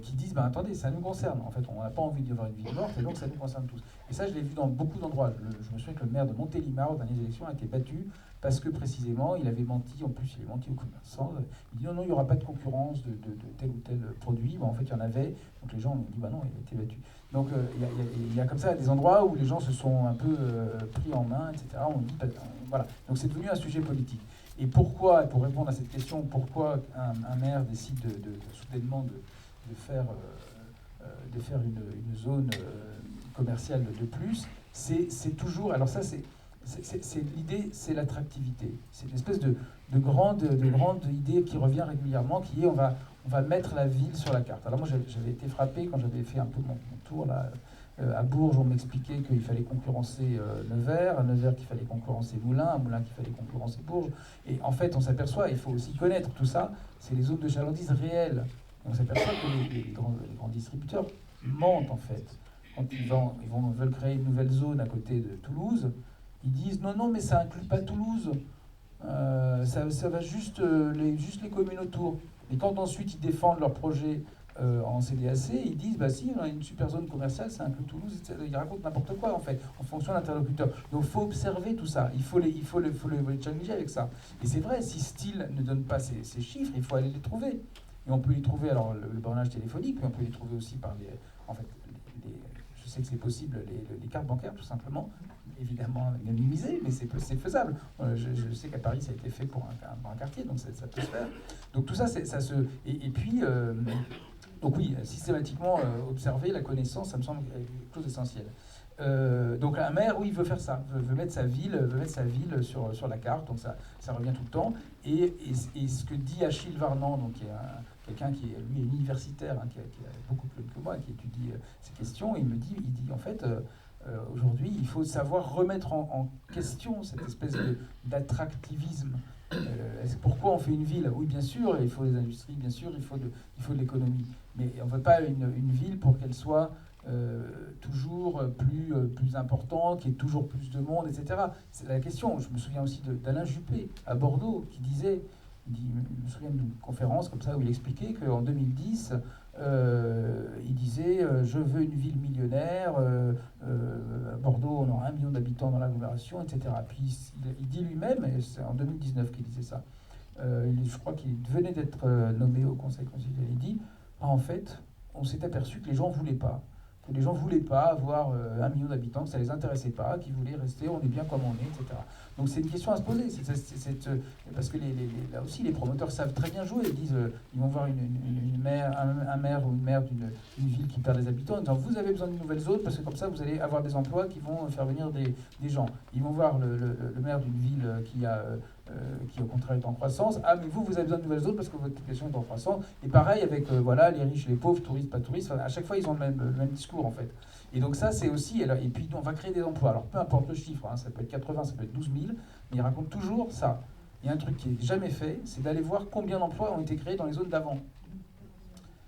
qui disent, attendez, ça nous concerne. En fait, on n'a pas envie d'y avoir une ville morte, et donc ça nous concerne tous. Et ça, je l'ai vu dans beaucoup d'endroits. Je me souviens que le maire de Montélimar, aux dernières élections, a été battu parce que précisément, il avait menti, en plus il avait menti aux commerçants. Il dit non, il n'y aura pas de concurrence de tel ou tel produit. En fait, il y en avait. Donc les gens ont dit, non, il a été battu. Donc il y a comme ça des endroits où les gens se sont un peu pris en main, etc. On dit, voilà. Donc c'est devenu un sujet politique. Et pourquoi, pour répondre à cette question, pourquoi un maire décide soudainement de faire une zone commerciale de plus, c'est toujours... Alors ça, l'idée, c'est l'attractivité. C'est une espèce de grande idée qui revient régulièrement, qui est on va mettre la ville sur la carte. Alors moi, j'avais été frappé quand j'avais fait un peu mon tour là, à Bourges, on m'expliquait qu'il fallait concurrencer Nevers, à Nevers qu'il fallait concurrencer Moulins, à Moulins qu'il fallait concurrencer Bourges. Et en fait, on s'aperçoit, il faut aussi connaître tout ça, c'est les zones de chalandise réelles. Et on s'aperçoit que les grands distributeurs mentent en fait. Quand ils veulent créer une nouvelle zone à côté de Toulouse, ils disent non, mais ça inclut pas Toulouse, ça va juste les communes autour. Et quand ensuite ils défendent leur projet en CDAC, ils disent si, on a une super zone commerciale, ça inclut Toulouse, etc. Ils racontent n'importe quoi en fait, en fonction de l'interlocuteur. Donc il faut observer tout ça, il faut les challenger avec ça. Et c'est vrai, si Steel ne donne pas ces chiffres, il faut aller les trouver. Et on peut les trouver, alors le bornage téléphonique, mais on peut les trouver aussi par je sais que c'est possible, les cartes bancaires tout simplement, évidemment anonymisées, mais c'est faisable. Je sais qu'à Paris ça a été fait pour un quartier, donc ça peut se faire. Donc tout ça, et puis, donc oui, systématiquement observer la connaissance, ça me semble quelque chose d'essentiel. Donc un maire, oui, il veut faire ça, veut mettre sa ville sur la carte, donc ça revient tout le temps. Et ce que dit Achille Varnan, donc qui est quelqu'un qui est lui universitaire, qui a beaucoup plus que moi, qui étudie ces questions, il dit en fait aujourd'hui il faut savoir remettre en question cette espèce d'attractivisme. pourquoi on fait une ville? Oui, bien sûr, il faut des industries, bien sûr, il faut de l'économie. Mais on ne veut pas une ville pour qu'elle soit toujours plus importante, qu'il y ait toujours plus de monde, etc. C'est la question. Je me souviens aussi d'Alain Juppé, à Bordeaux, qui disait, je me souviens d'une conférence comme ça, où il expliquait qu'en 2010, il disait je veux une ville millionnaire, à Bordeaux on aura 1 million d'habitants dans l'agglomération, etc. Puis il dit lui-même, et c'est en 2019 qu'il disait ça, je crois qu'il venait d'être nommé au Conseil constitutionnel, il dit en fait on s'est aperçu que les gens ne voulaient pas. Que les gens ne voulaient pas avoir 1 million d'habitants, que ça ne les intéressait pas, qu'ils voulaient rester, on est bien comme on est, etc. Donc c'est une question à se poser, parce que là aussi les promoteurs savent très bien jouer, ils disent, ils vont voir un maire ou une maire d'une ville qui perd des habitants, en disant vous avez besoin d'une nouvelle zone, parce que comme ça vous allez avoir des emplois qui vont faire venir des gens. Ils vont voir le maire d'une ville qui au contraire est en croissance. Ah, mais vous avez besoin de nouvelles zones parce que votre population est en croissance. Et pareil avec les riches, les pauvres, touristes, pas touristes. Enfin, à chaque fois, ils ont le même discours, en fait. Et donc ça, c'est aussi... Et puis, on va créer des emplois. Alors, peu importe le chiffre, hein, ça peut être 80, ça peut être 12 000, mais ils racontent toujours ça. Il y a un truc qui n'est jamais fait, c'est d'aller voir combien d'emplois ont été créés dans les zones d'avant.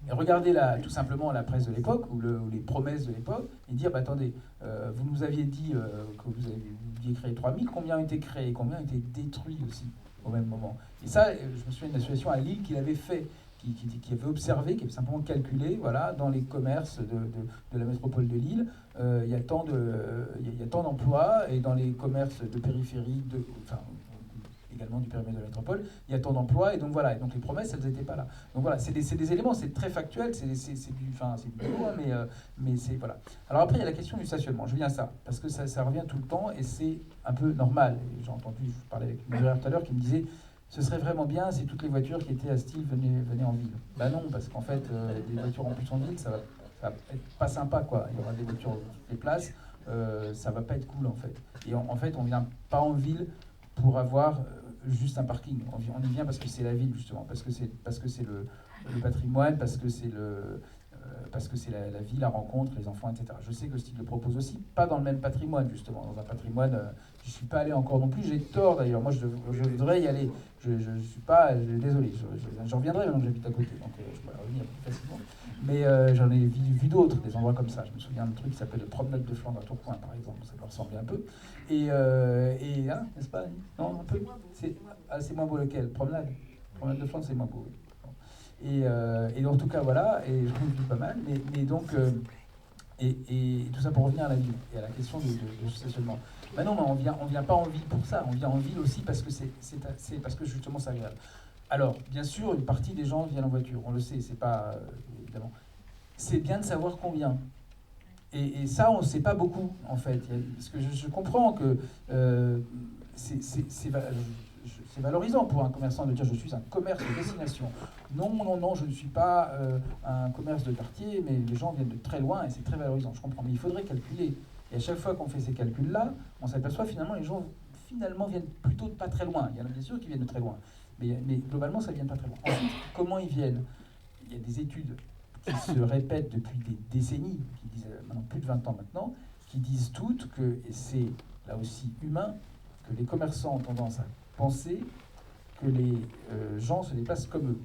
Et regardez tout simplement la presse de l'époque, ou les promesses de l'époque, et dire, attendez, vous nous aviez dit que vous aviez créé 3000, combien ont été créés, combien ont été détruits aussi au même moment. Et ça, je me souviens d'une association à Lille qui l'avait fait, qui avait observé, qui avait simplement calculé, voilà, dans les commerces de la métropole de Lille, il y a tant d'emplois, et dans les commerces de périphérie, également du périmètre de la métropole, il y a tant d'emplois, et donc voilà, et donc les promesses, elles n'étaient pas là. Donc voilà, c'est des éléments, c'est très factuel, c'est du boulot, mais c'est, voilà. Alors après, il y a la question du stationnement, je viens à ça, parce que ça revient tout le temps, et c'est un peu normal. J'ai entendu, je parlais avec une modérateur tout à l'heure, qui me disait, ce serait vraiment bien si toutes les voitures qui étaient à Style venaient en ville. Ben non, parce qu'en fait, des voitures en plus en ville, ça va être pas sympa, quoi. Il y aura des voitures sur les places, ça va pas être cool, en fait. Et en fait, on vient pas en ville pour avoir juste un parking. On y vient parce que c'est la ville, justement, parce que c'est le patrimoine, parce que c'est la vie, la rencontre, les enfants, etc. Je sais que Style le propose aussi, pas dans le même patrimoine, justement. Dans un patrimoine, je ne suis pas allé encore non plus, j'ai tort d'ailleurs. Moi, je devrais y aller. Je suis pas, désolé, j'en reviendrai maintenant que j'habite à côté, donc je pourrais revenir plus facilement. Mais j'en ai vu d'autres, des endroits comme ça. Je me souviens d'un truc qui s'appelle le Promenade de Flandre à Tourcoing, par exemple, ça peut ressembler un peu. Hein, n'est-ce pas? Non, un peu. C'est moins beau lequel? Promenade de Flandre, c'est moins beau, oui. Et en tout cas, voilà, et je trouve pas mal, mais donc, et tout ça pour revenir à la ville et à la question du stationnement. Ben non, on vient pas en ville pour ça, on vient en ville aussi parce que c'est parce que justement c'est agréable. Alors, bien sûr, une partie des gens viennent en voiture, on le sait, c'est pas, évidemment. C'est bien de savoir combien. Et ça, on ne sait pas beaucoup, en fait. Parce que je comprends que c'est valorisant pour un commerçant de dire je suis un commerce de destination. Non, je ne suis pas un commerce de quartier, mais les gens viennent de très loin et c'est très valorisant, je comprends. Mais il faudrait calculer. Et à chaque fois qu'on fait ces calculs-là, on s'aperçoit finalement les gens viennent plutôt de pas très loin. Il y en a bien sûr qui viennent de très loin, mais globalement ça ne vient pas très loin. Ensuite, comment ils viennent? Il y a des études qui se répètent depuis des décennies, qui disent maintenant plus de 20 ans maintenant, qui disent toutes que, et c'est là aussi humain, que les commerçants ont tendance à penser que les gens se déplacent comme eux,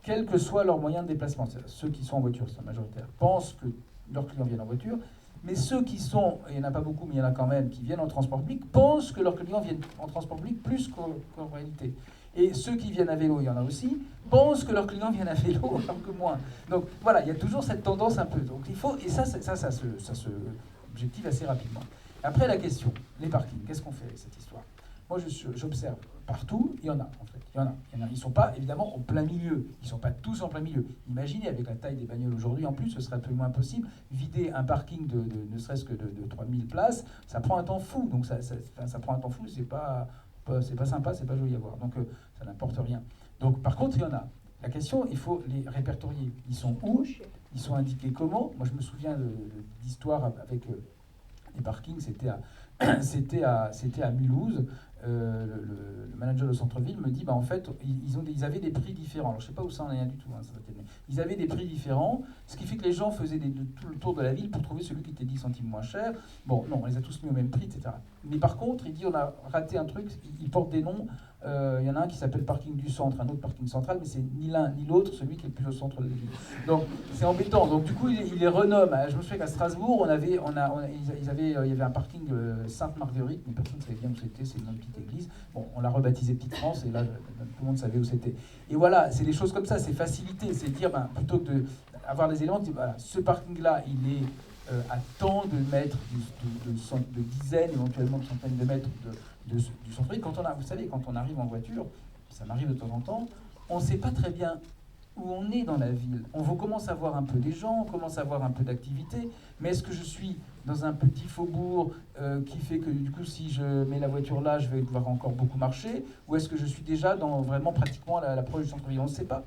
quel que soit leur moyen de déplacement. Ceux qui sont en voiture, c'est la majoritaire, pensent que leurs clients viennent en voiture, mais ceux qui sont, et il n'y en a pas beaucoup, mais il y en a quand même, qui viennent en transport public, pensent que leurs clients viennent en transport public plus qu'en réalité. Et ceux qui viennent à vélo, il y en a aussi, pensent que leurs clients viennent à vélo, alors que moins. Donc voilà, il y a toujours cette tendance un peu. Donc il faut, et ça se objective assez rapidement. Après la question, les parkings, qu'est-ce qu'on fait avec cette histoire? Moi j'observe partout, il y en a en fait. Il y en a. Ils ne sont pas évidemment en plein milieu. Ils ne sont pas tous en plein milieu. Imaginez avec la taille des bagnoles aujourd'hui, en plus, ce serait absolument impossible. Vider un parking ne serait-ce que de 3000 places, ça prend un temps fou. Donc ça prend un temps fou, c'est pas sympa, c'est pas joli à voir. Donc ça n'importe rien. Donc par contre, il y en a. La question, il faut les répertorier. Ils sont où? Ils sont indiqués comment? Moi, je me souviens d'histoires avec les parkings, c'était à Mulhouse. le manager de centre-ville me dit, en fait, ils avaient des prix différents. Alors, je ne sais pas où ça en est rien du tout, hein, mais ils avaient des prix différents, ce qui fait que les gens faisaient tout le tour de la ville pour trouver celui qui était 10 centimes moins cher. Bon, non, on les a tous mis au même prix, etc. Mais par contre, il dit, on a raté un truc, il porte des noms. Il y en a un qui s'appelle parking du centre, un autre parking central, mais c'est ni l'un ni l'autre, celui qui est le plus au centre de la ville. Donc c'est embêtant. Donc du coup, il les renomme. Je me souviens qu'à Strasbourg, il y avait un parking Sainte-Marguerite, mais personne ne savait bien où c'était, c'est une petite église. Bon, on l'a rebaptisé Petite France, et là, tout le monde savait où c'était. Et voilà, c'est des choses comme ça, c'est facilité, c'est dire, plutôt que d'avoir des éléments, voilà, ce parking-là, il est à tant de mètres, de dizaines, éventuellement de centaines de mètres du centre-ville. Vous savez, quand on arrive en voiture, ça m'arrive de temps en temps, on ne sait pas très bien où on est dans la ville. On commence à voir un peu des gens, on commence à voir un peu d'activité, mais est-ce que je suis dans un petit faubourg qui fait que du coup, si je mets la voiture là, je vais devoir encore beaucoup marcher, ou est-ce que je suis déjà dans vraiment pratiquement l'approche du centre-ville? On ne sait pas.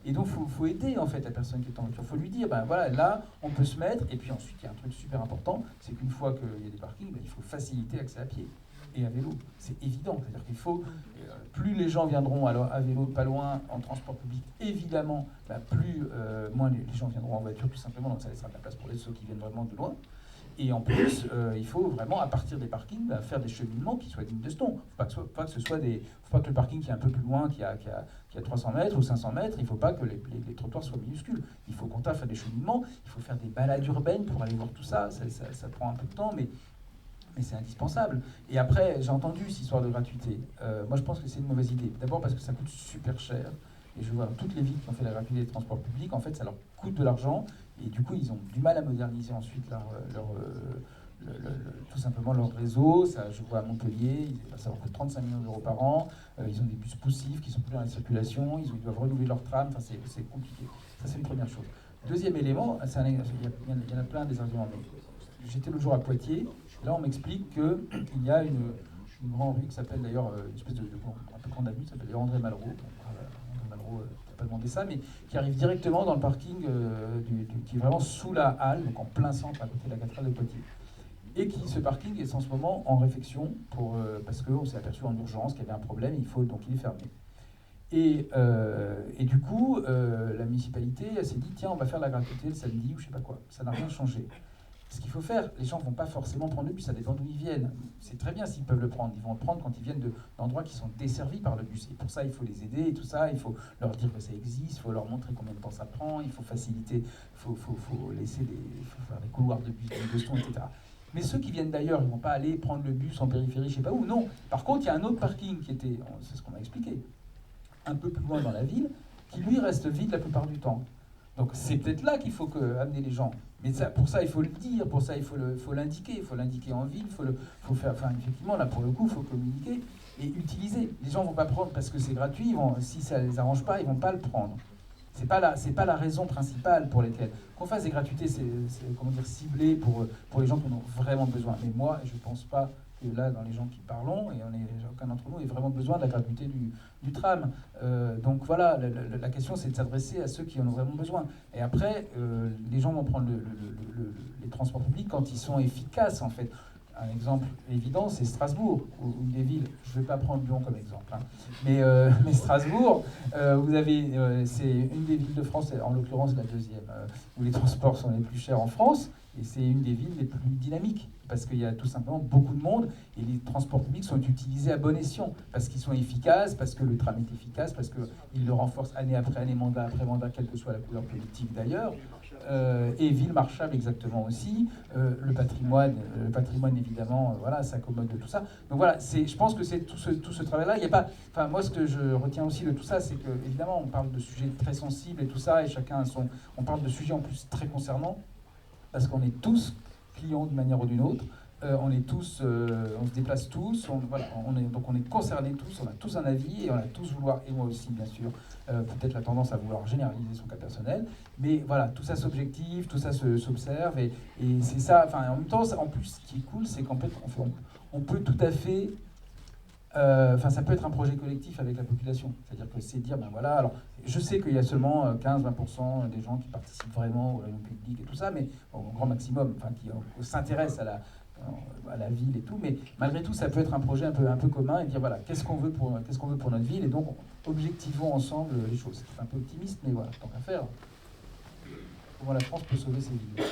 Et donc, il faut aider en fait la personne qui est en voiture. Il faut lui dire, voilà, là, on peut se mettre. Et puis ensuite, il y a un truc super important, c'est qu'une fois qu'il y a des parkings, il faut faciliter l'accès à pied et à vélo. C'est évident. C'est-à-dire qu'il faut, plus les gens viendront à vélo pas loin, en transport public, évidemment, moins les gens viendront en voiture, tout simplement. Donc ça laissera de la place pour ceux qui viennent vraiment de loin. Et en plus, il faut vraiment, à partir des parkings, faire des cheminements qui soient dignes de ce nom. Il ne faut pas que le parking qui est un peu plus loin, qui a 300 mètres ou 500 mètres, il ne faut pas que les trottoirs soient minuscules. Il faut qu'on fasse des cheminements, il faut faire des balades urbaines pour aller voir tout ça. Ça prend un peu de temps, mais c'est indispensable. Et après, j'ai entendu cette histoire de gratuité. Moi, je pense que c'est une mauvaise idée. D'abord parce que ça coûte super cher. Et je vois toutes les villes qui ont fait la gratuité des transports publics, en fait, ça leur coûte de l'argent. Et du coup, ils ont du mal à moderniser ensuite tout simplement leur réseau. Je vois à Montpellier, ça leur coûte 35 millions d'euros par an. Ils ont des bus poussifs qui sont plus dans la circulation. Ils doivent renouveler leur tram. Enfin, c'est compliqué. Ça, c'est une première chose. Deuxième élément, il y en a plein des arguments. J'étais l'autre jour à Poitiers. Là, on m'explique qu'il y a une grande rue qui s'appelle d'ailleurs, une espèce de un peu grande avenue, qui s'appelle André Malraux. André Malraux n'a pas demandé ça, mais qui arrive directement dans le parking qui est vraiment sous la halle, donc en plein centre, à côté de la cathédrale de Poitiers. Et ce parking est en ce moment en réfection parce qu'on s'est aperçu en urgence qu'il y avait un problème, donc il est fermé. Et du coup, la municipalité s'est dit, tiens, on va faire la gratuité le samedi ou je sais pas quoi. Ça n'a rien changé. Ce qu'il faut faire, les gens ne vont pas forcément prendre le bus, ça dépend d'où ils viennent. C'est très bien s'ils peuvent le prendre. Ils vont le prendre quand ils viennent d'endroits qui sont desservis par le bus. Et pour ça, il faut les aider et tout ça. Il faut leur dire que ça existe, il faut leur montrer combien de temps ça prend, il faut faciliter, il faut faire des couloirs de bus, de son, etc. Mais ceux qui viennent d'ailleurs, ils ne vont pas aller prendre le bus en périphérie, je ne sais pas où, non. Par contre, il y a un autre parking qui était, c'est ce qu'on m'a expliqué, un peu plus loin dans la ville, qui lui reste vide la plupart du temps. Donc c'est peut-être là qu'il faut amener les gens. Mais pour ça, il faut le dire, pour ça, il faut l'indiquer en ville, effectivement, là, pour le coup, il faut communiquer et utiliser. Les gens ne vont pas prendre parce que c'est gratuit, si ça ne les arrange pas, ils ne vont pas le prendre. C'est pas la raison principale pour lesquelles. Qu'on fasse des gratuités, c'est ciblé pour les gens qui en ont vraiment besoin. Mais moi, je ne pense pas que là, dans les gens qui parlons, et aucun d'entre nous ait vraiment besoin de la gratuité du tram. Donc voilà, la question, c'est de s'adresser à ceux qui en ont vraiment besoin. Et après, les gens vont prendre les transports publics quand ils sont efficaces, en fait. Un exemple évident, c'est Strasbourg, ou une des villes. Je ne vais pas prendre Lyon comme exemple, hein. Mais Strasbourg, c'est une des villes de France, en l'occurrence la deuxième, où les transports sont les plus chers en France, et c'est une des villes les plus dynamiques, parce qu'il y a tout simplement beaucoup de monde, et les transports publics sont utilisés à bon escient, parce qu'ils sont efficaces, parce que le tram est efficace, parce qu'ils le renforcent année après année, mandat après mandat, quelle que soit la couleur politique d'ailleurs. Et ville marchable exactement aussi, le patrimoine évidemment, voilà, s'accommode de tout ça. Donc voilà, je pense que c'est tout ce travail-là. Il y a pas, enfin moi ce que je retiens aussi de tout ça, c'est que évidemment on parle de sujets très sensibles et tout ça, et chacun a on parle de sujets en plus très concernants, parce qu'on est tous clients d'une manière ou d'une autre. On est tous, on se déplace tous, donc on est concernés tous, on a tous un avis et on a tous vouloir, et moi aussi bien sûr, peut-être la tendance à vouloir généraliser son cas personnel, mais voilà, tout ça s'objective, tout ça s'observe, et c'est ça, enfin en même temps, en plus ce qui est cool, c'est qu'en fait on peut tout à fait, ça peut être un projet collectif avec la population, c'est-à-dire que c'est dire, ben voilà, alors je sais qu'il y a seulement 15-20% des gens qui participent vraiment aux réunions publiques et tout ça, mais au grand maximum, qui s'intéressent à la à la ville et tout, mais malgré tout, ça peut être un projet un peu commun et dire voilà, qu'est-ce qu'on veut pour notre ville, et donc objectivons ensemble les choses. C'est un peu optimiste, mais voilà, tant qu'à faire. Comment la France peut sauver ses villes.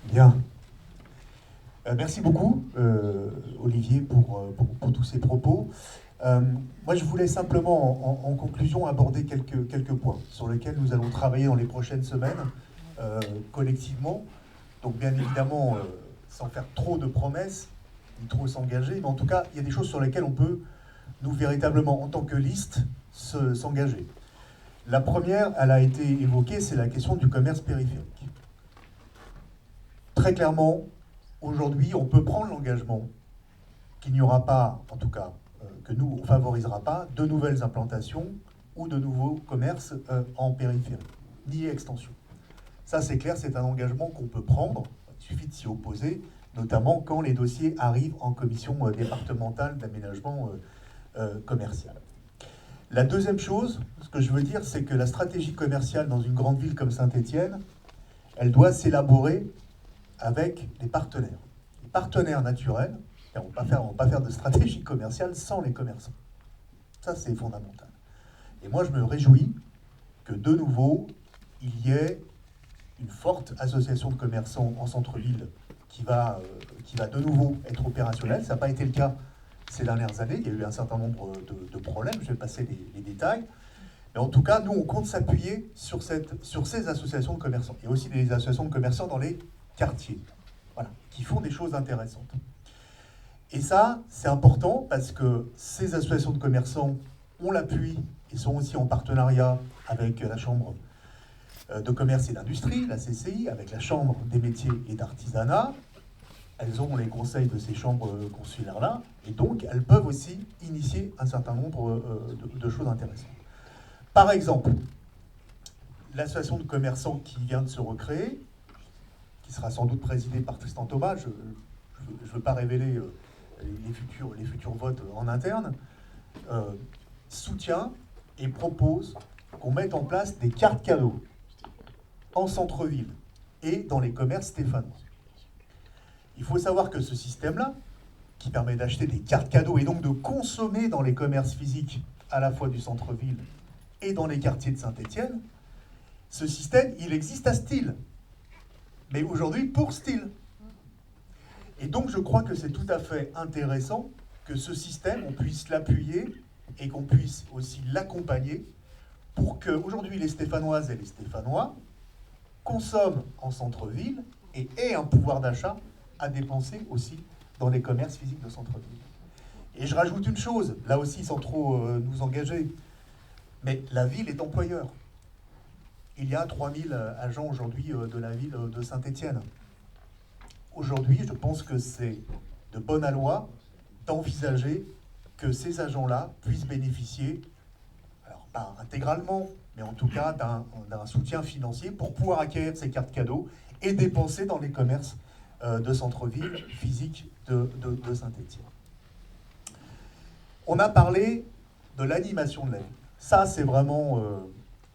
Bien. Merci beaucoup, Olivier, pour tous ces propos. Moi, je voulais simplement, en conclusion, aborder quelques points sur lesquels nous allons travailler dans les prochaines semaines, collectivement. Donc, bien évidemment, sans faire trop de promesses, ni trop s'engager, mais en tout cas, il y a des choses sur lesquelles on peut, nous, véritablement, en tant que liste, s'engager. La première, elle a été évoquée, c'est la question du commerce périphérique. Très clairement, aujourd'hui, on peut prendre l'engagement qu'il n'y aura pas, en tout cas, que nous, on ne favorisera pas, de nouvelles implantations ou de nouveaux commerces en périphérie, ni extension. Ça, c'est clair, c'est un engagement qu'on peut prendre. Il suffit de s'y opposer, notamment quand les dossiers arrivent en commission départementale d'aménagement commercial. La deuxième chose, ce que je veux dire, c'est que la stratégie commerciale dans une grande ville comme Saint-Étienne, elle doit s'élaborer avec les partenaires naturels. Et on ne va pas faire de stratégie commerciale sans les commerçants. Ça, c'est fondamental. Et moi, je me réjouis que, de nouveau, il y ait une forte association de commerçants en centre-ville qui va de nouveau être opérationnelle. Ça n'a pas été le cas ces dernières années. Il y a eu un certain nombre de problèmes. Je vais passer les détails. Mais en tout cas, nous, on compte s'appuyer sur ces associations de commerçants. Il y a aussi des associations de commerçants dans les quartiers, voilà, qui font des choses intéressantes. Et ça, c'est important parce que ces associations de commerçants ont l'appui et sont aussi en partenariat avec la Chambre de commerce et d'industrie, la CCI, avec la Chambre des métiers et d'artisanat. Elles ont les conseils de ces chambres consulaires-là, et donc elles peuvent aussi initier un certain nombre de choses intéressantes. Par exemple, l'association de commerçants qui vient de se recréer, qui sera sans doute présidée par Tristan Thomas, je ne veux pas révéler les futurs votes en interne, soutient et propose qu'on mette en place des cartes cadeaux en centre-ville et dans les commerces stéphanois. Il faut savoir que ce système-là, qui permet d'acheter des cartes cadeaux et donc de consommer dans les commerces physiques à la fois du centre-ville et dans les quartiers de Saint-Étienne, ce système, il existe à Style, mais aujourd'hui pour Style. Et donc je crois que c'est tout à fait intéressant que ce système, on puisse l'appuyer et qu'on puisse aussi l'accompagner pour qu'aujourd'hui les Stéphanoises et les Stéphanois consomment en centre-ville et aient un pouvoir d'achat à dépenser aussi dans les commerces physiques de centre-ville. Et je rajoute une chose, là aussi sans trop nous engager, mais la ville est employeur. Il y a 3000 agents aujourd'hui de la ville de Saint-Étienne. Aujourd'hui, je pense que c'est de bonne loi d'envisager que ces agents-là puissent bénéficier, alors pas intégralement, mais en tout cas d'un soutien financier pour pouvoir acquérir ces cartes cadeaux et dépenser dans les commerces de centre-ville physique de Saint-Étienne. On a parlé de l'animation de la ville. Ça, c'est vraiment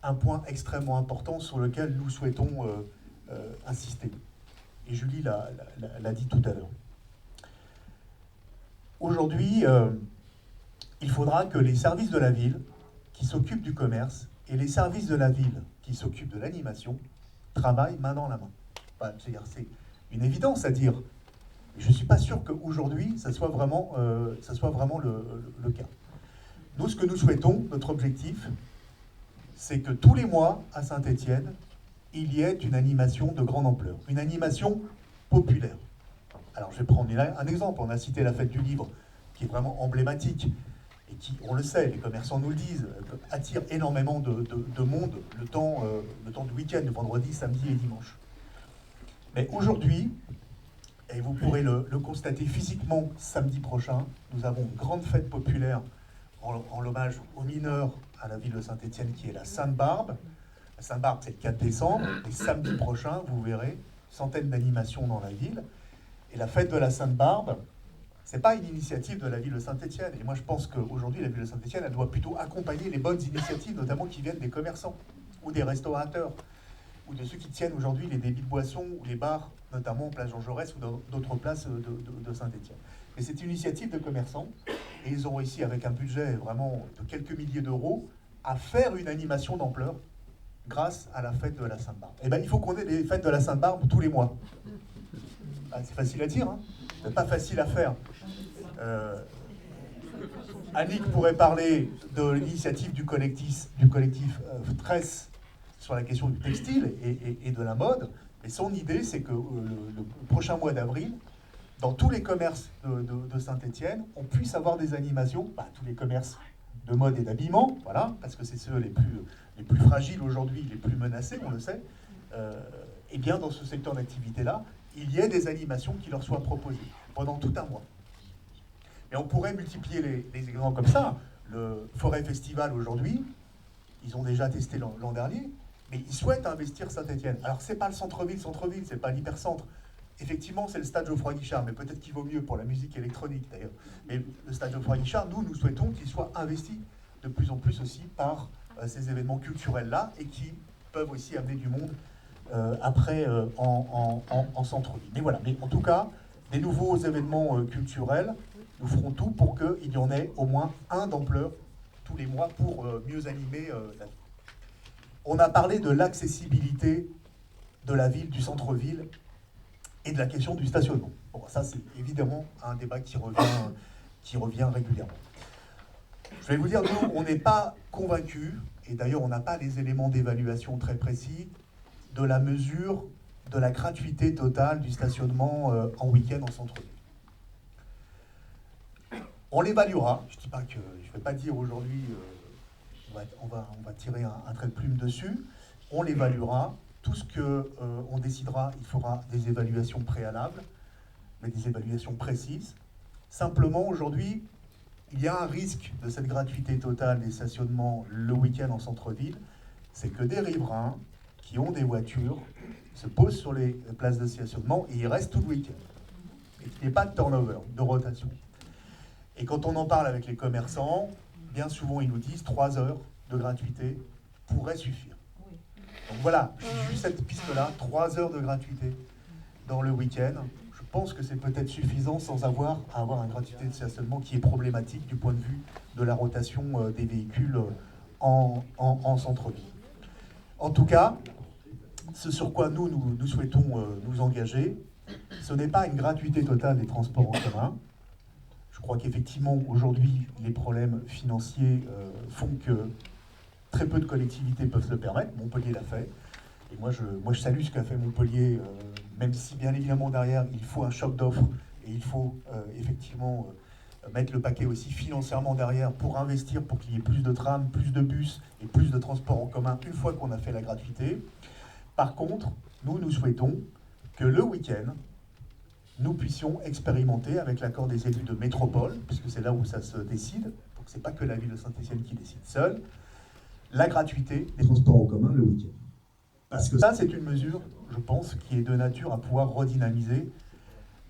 un point extrêmement important sur lequel nous souhaitons insister. Et Julie l'a dit tout à l'heure. Aujourd'hui, il faudra que les services de la ville qui s'occupent du commerce et les services de la ville qui s'occupent de l'animation travaillent main dans la main. Enfin, c'est une évidence à dire. Je ne suis pas sûr qu'aujourd'hui, ça soit vraiment le cas. Nous, ce que nous souhaitons, notre objectif, c'est que tous les mois, à Saint-Étienne, il y ait une animation de grande ampleur, une animation populaire. Alors, je vais prendre un exemple. On a cité la fête du livre, qui est vraiment emblématique, et qui, on le sait, les commerçants nous le disent, attire énormément de monde le temps du week-end, le vendredi, samedi et dimanche. Mais aujourd'hui, et vous pourrez le constater physiquement samedi prochain, nous avons une grande fête populaire en l'hommage aux mineurs à la ville de Saint-Étienne, qui est la Sainte-Barbe. La Sainte-Barbe, c'est le 4 décembre, et samedi prochain, vous verrez, centaines d'animations dans la ville. Et la fête de la Sainte-Barbe, c'est pas une initiative de la ville de Saint-Étienne. Et moi, je pense qu'aujourd'hui, la ville de Saint-Étienne, elle doit plutôt accompagner les bonnes initiatives, notamment qui viennent des commerçants ou des restaurateurs ou de ceux qui tiennent aujourd'hui les débits de boissons ou les bars, notamment place Jean Jaurès ou dans d'autres places de Saint-Étienne. Mais c'est une initiative de commerçants et ils ont réussi, avec un budget vraiment de quelques milliers d'euros, à faire une animation d'ampleur grâce à la fête de la Sainte-Barbe. Eh bien, il faut qu'on ait les fêtes de la Sainte-Barbe tous les mois. Ah, c'est facile à dire, hein, c'est pas facile à faire. Annick pourrait parler de l'initiative du collectif Tresse sur la question du textile et de la mode. Et son idée, c'est que le prochain mois d'avril, dans tous les commerces de Saint-Étienne, on puisse avoir des animations, tous les commerces de mode et d'habillement, voilà, parce que c'est ceux les plus fragiles aujourd'hui, les plus menacés, on le sait. Et bien dans ce secteur d'activité-là, il y ait des animations qui leur soient proposées pendant tout un mois. Et on pourrait multiplier les exemples comme ça. Le Forêt Festival aujourd'hui, ils ont déjà testé l'an dernier, mais ils souhaitent investir Saint-Étienne. Alors c'est pas le centre-ville, c'est pas l'hypercentre. Effectivement, c'est le stade Geoffroy-Guichard, mais peut-être qu'il vaut mieux pour la musique électronique d'ailleurs. Mais le stade Geoffroy-Guichard, nous souhaitons qu'il soit investi de plus en plus aussi par ces événements culturels-là et qui peuvent aussi amener du monde après en centre-ville. Mais voilà, mais en tout cas, des nouveaux événements culturels, nous ferons tout pour qu'il y en ait au moins un d'ampleur tous les mois pour mieux animer la ville. On a parlé de l'accessibilité de la ville, du centre-ville, et de la question du stationnement. Bon, ça, c'est évidemment un débat qui revient régulièrement. Je vais vous dire, nous, on n'est pas convaincus, et d'ailleurs, on n'a pas les éléments d'évaluation très précis, de la mesure de la gratuité totale du stationnement en week-end en centre-ville. On l'évaluera. Je ne vais pas dire aujourd'hui, on va tirer un trait de plume dessus. On l'évaluera. Tout ce qu'on décidera, il faudra des évaluations préalables, mais des évaluations précises. Simplement, aujourd'hui, il y a un risque de cette gratuité totale des stationnements le week-end en centre-ville, c'est que des riverains qui ont des voitures se posent sur les places de stationnement et ils restent tout le week-end. Et qu'il n'y ait pas de turnover, de rotation. Et quand on en parle avec les commerçants, bien souvent ils nous disent 3 heures de gratuité pourraient suffire. Donc voilà, juste cette piste-là, 3 heures de gratuité dans le week-end, je pense que c'est peut-être suffisant sans avoir à avoir une gratuité de stationnement qui est problématique du point de vue de la rotation des véhicules en centre-ville. En tout cas, ce sur quoi nous souhaitons nous engager, ce n'est pas une gratuité totale des transports en commun. Je crois qu'effectivement, aujourd'hui, les problèmes financiers font que très peu de collectivités peuvent se le permettre. Montpellier l'a fait. Et moi, je salue ce qu'a fait Montpellier, même si bien évidemment derrière, il faut un choc d'offres et il faut effectivement mettre le paquet aussi financièrement derrière pour investir, pour qu'il y ait plus de trams, plus de bus et plus de transports en commun une fois qu'on a fait la gratuité. Par contre, nous souhaitons que le week-end, nous puissions expérimenter avec l'accord des élus de métropole, puisque c'est là où ça se décide, donc c'est pas que la ville de Saint-Étienne qui décide seule, la gratuité des transports en commun le week-end. Parce que ça, c'est une mesure, je pense, qui est de nature à pouvoir redynamiser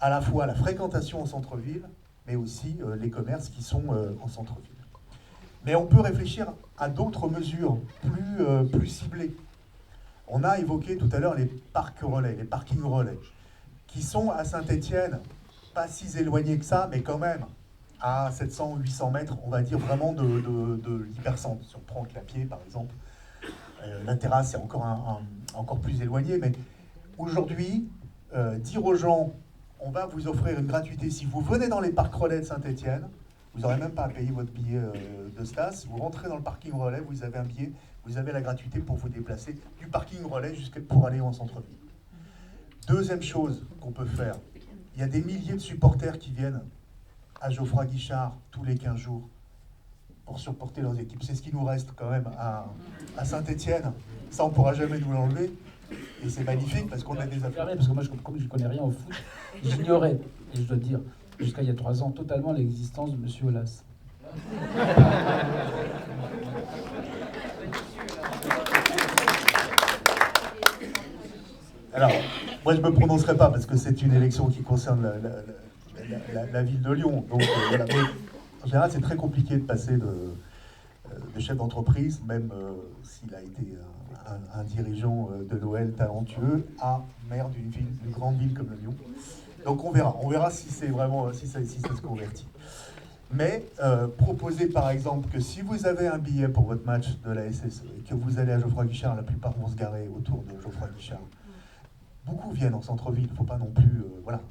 à la fois la fréquentation en centre-ville, mais aussi les commerces qui sont en centre-ville. Mais on peut réfléchir à d'autres mesures plus ciblées. On a évoqué tout à l'heure les parcs relais, les parkings relais, qui sont à Saint-Étienne, pas si éloignés que ça, mais quand même à 700 ou 800 mètres, on va dire vraiment de l'hypercentre. Si on prend Clapier, par exemple, la terrasse est encore plus éloignée, mais aujourd'hui, dire aux gens, on va vous offrir une gratuité, si vous venez dans les parcs relais de Saint-Étienne, vous n'aurez même pas à payer votre billet de Stas, vous rentrez dans le parking relais, vous avez un billet, vous avez la gratuité pour vous déplacer du parking relais pour aller en centre-ville. Deuxième chose qu'on peut faire, il y a des milliers de supporters qui viennent à Geoffroy-Guichard tous les 15 jours pour supporter leurs équipes. C'est ce qui nous reste quand même à Saint-Étienne. Ça, on ne pourra jamais nous l'enlever. Et c'est magnifique parce qu'on a des affaires. Parce que moi, comme je ne connais rien au foot, j'ignorais, et je dois dire, jusqu'à il y a 3 ans, totalement l'existence de M. Aulas. Alors, moi je ne me prononcerai pas parce que c'est une élection qui concerne la ville de Lyon. Donc, voilà. Mais, en général, c'est très compliqué de passer de chef d'entreprise, même s'il a été un dirigeant de l'OL talentueux, à maire d'une grande ville comme Lyon. Donc on verra si c'est vraiment, si ça se convertit. Mais proposer par exemple que si vous avez un billet pour votre match de la SSE et que vous allez à Geoffroy Guichard, la plupart vont se garer autour de Geoffroy Guichard. Beaucoup viennent en centre-ville, il ne faut pas non plus,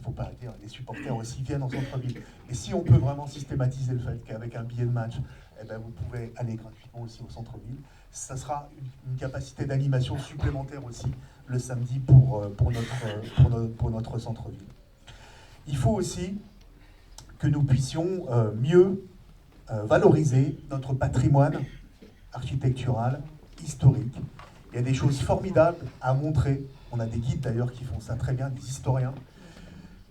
faut pas dire, les supporters aussi viennent en centre-ville. Et si on peut vraiment systématiser le fait qu'avec un billet de match, eh ben, vous pouvez aller gratuitement aussi au centre-ville, ça sera une capacité d'animation supplémentaire aussi le samedi pour notre centre-ville. Il faut aussi que nous puissions mieux valoriser notre patrimoine architectural, historique. Il y a des choses formidables à montrer. On a des guides d'ailleurs qui font ça très bien, des historiens,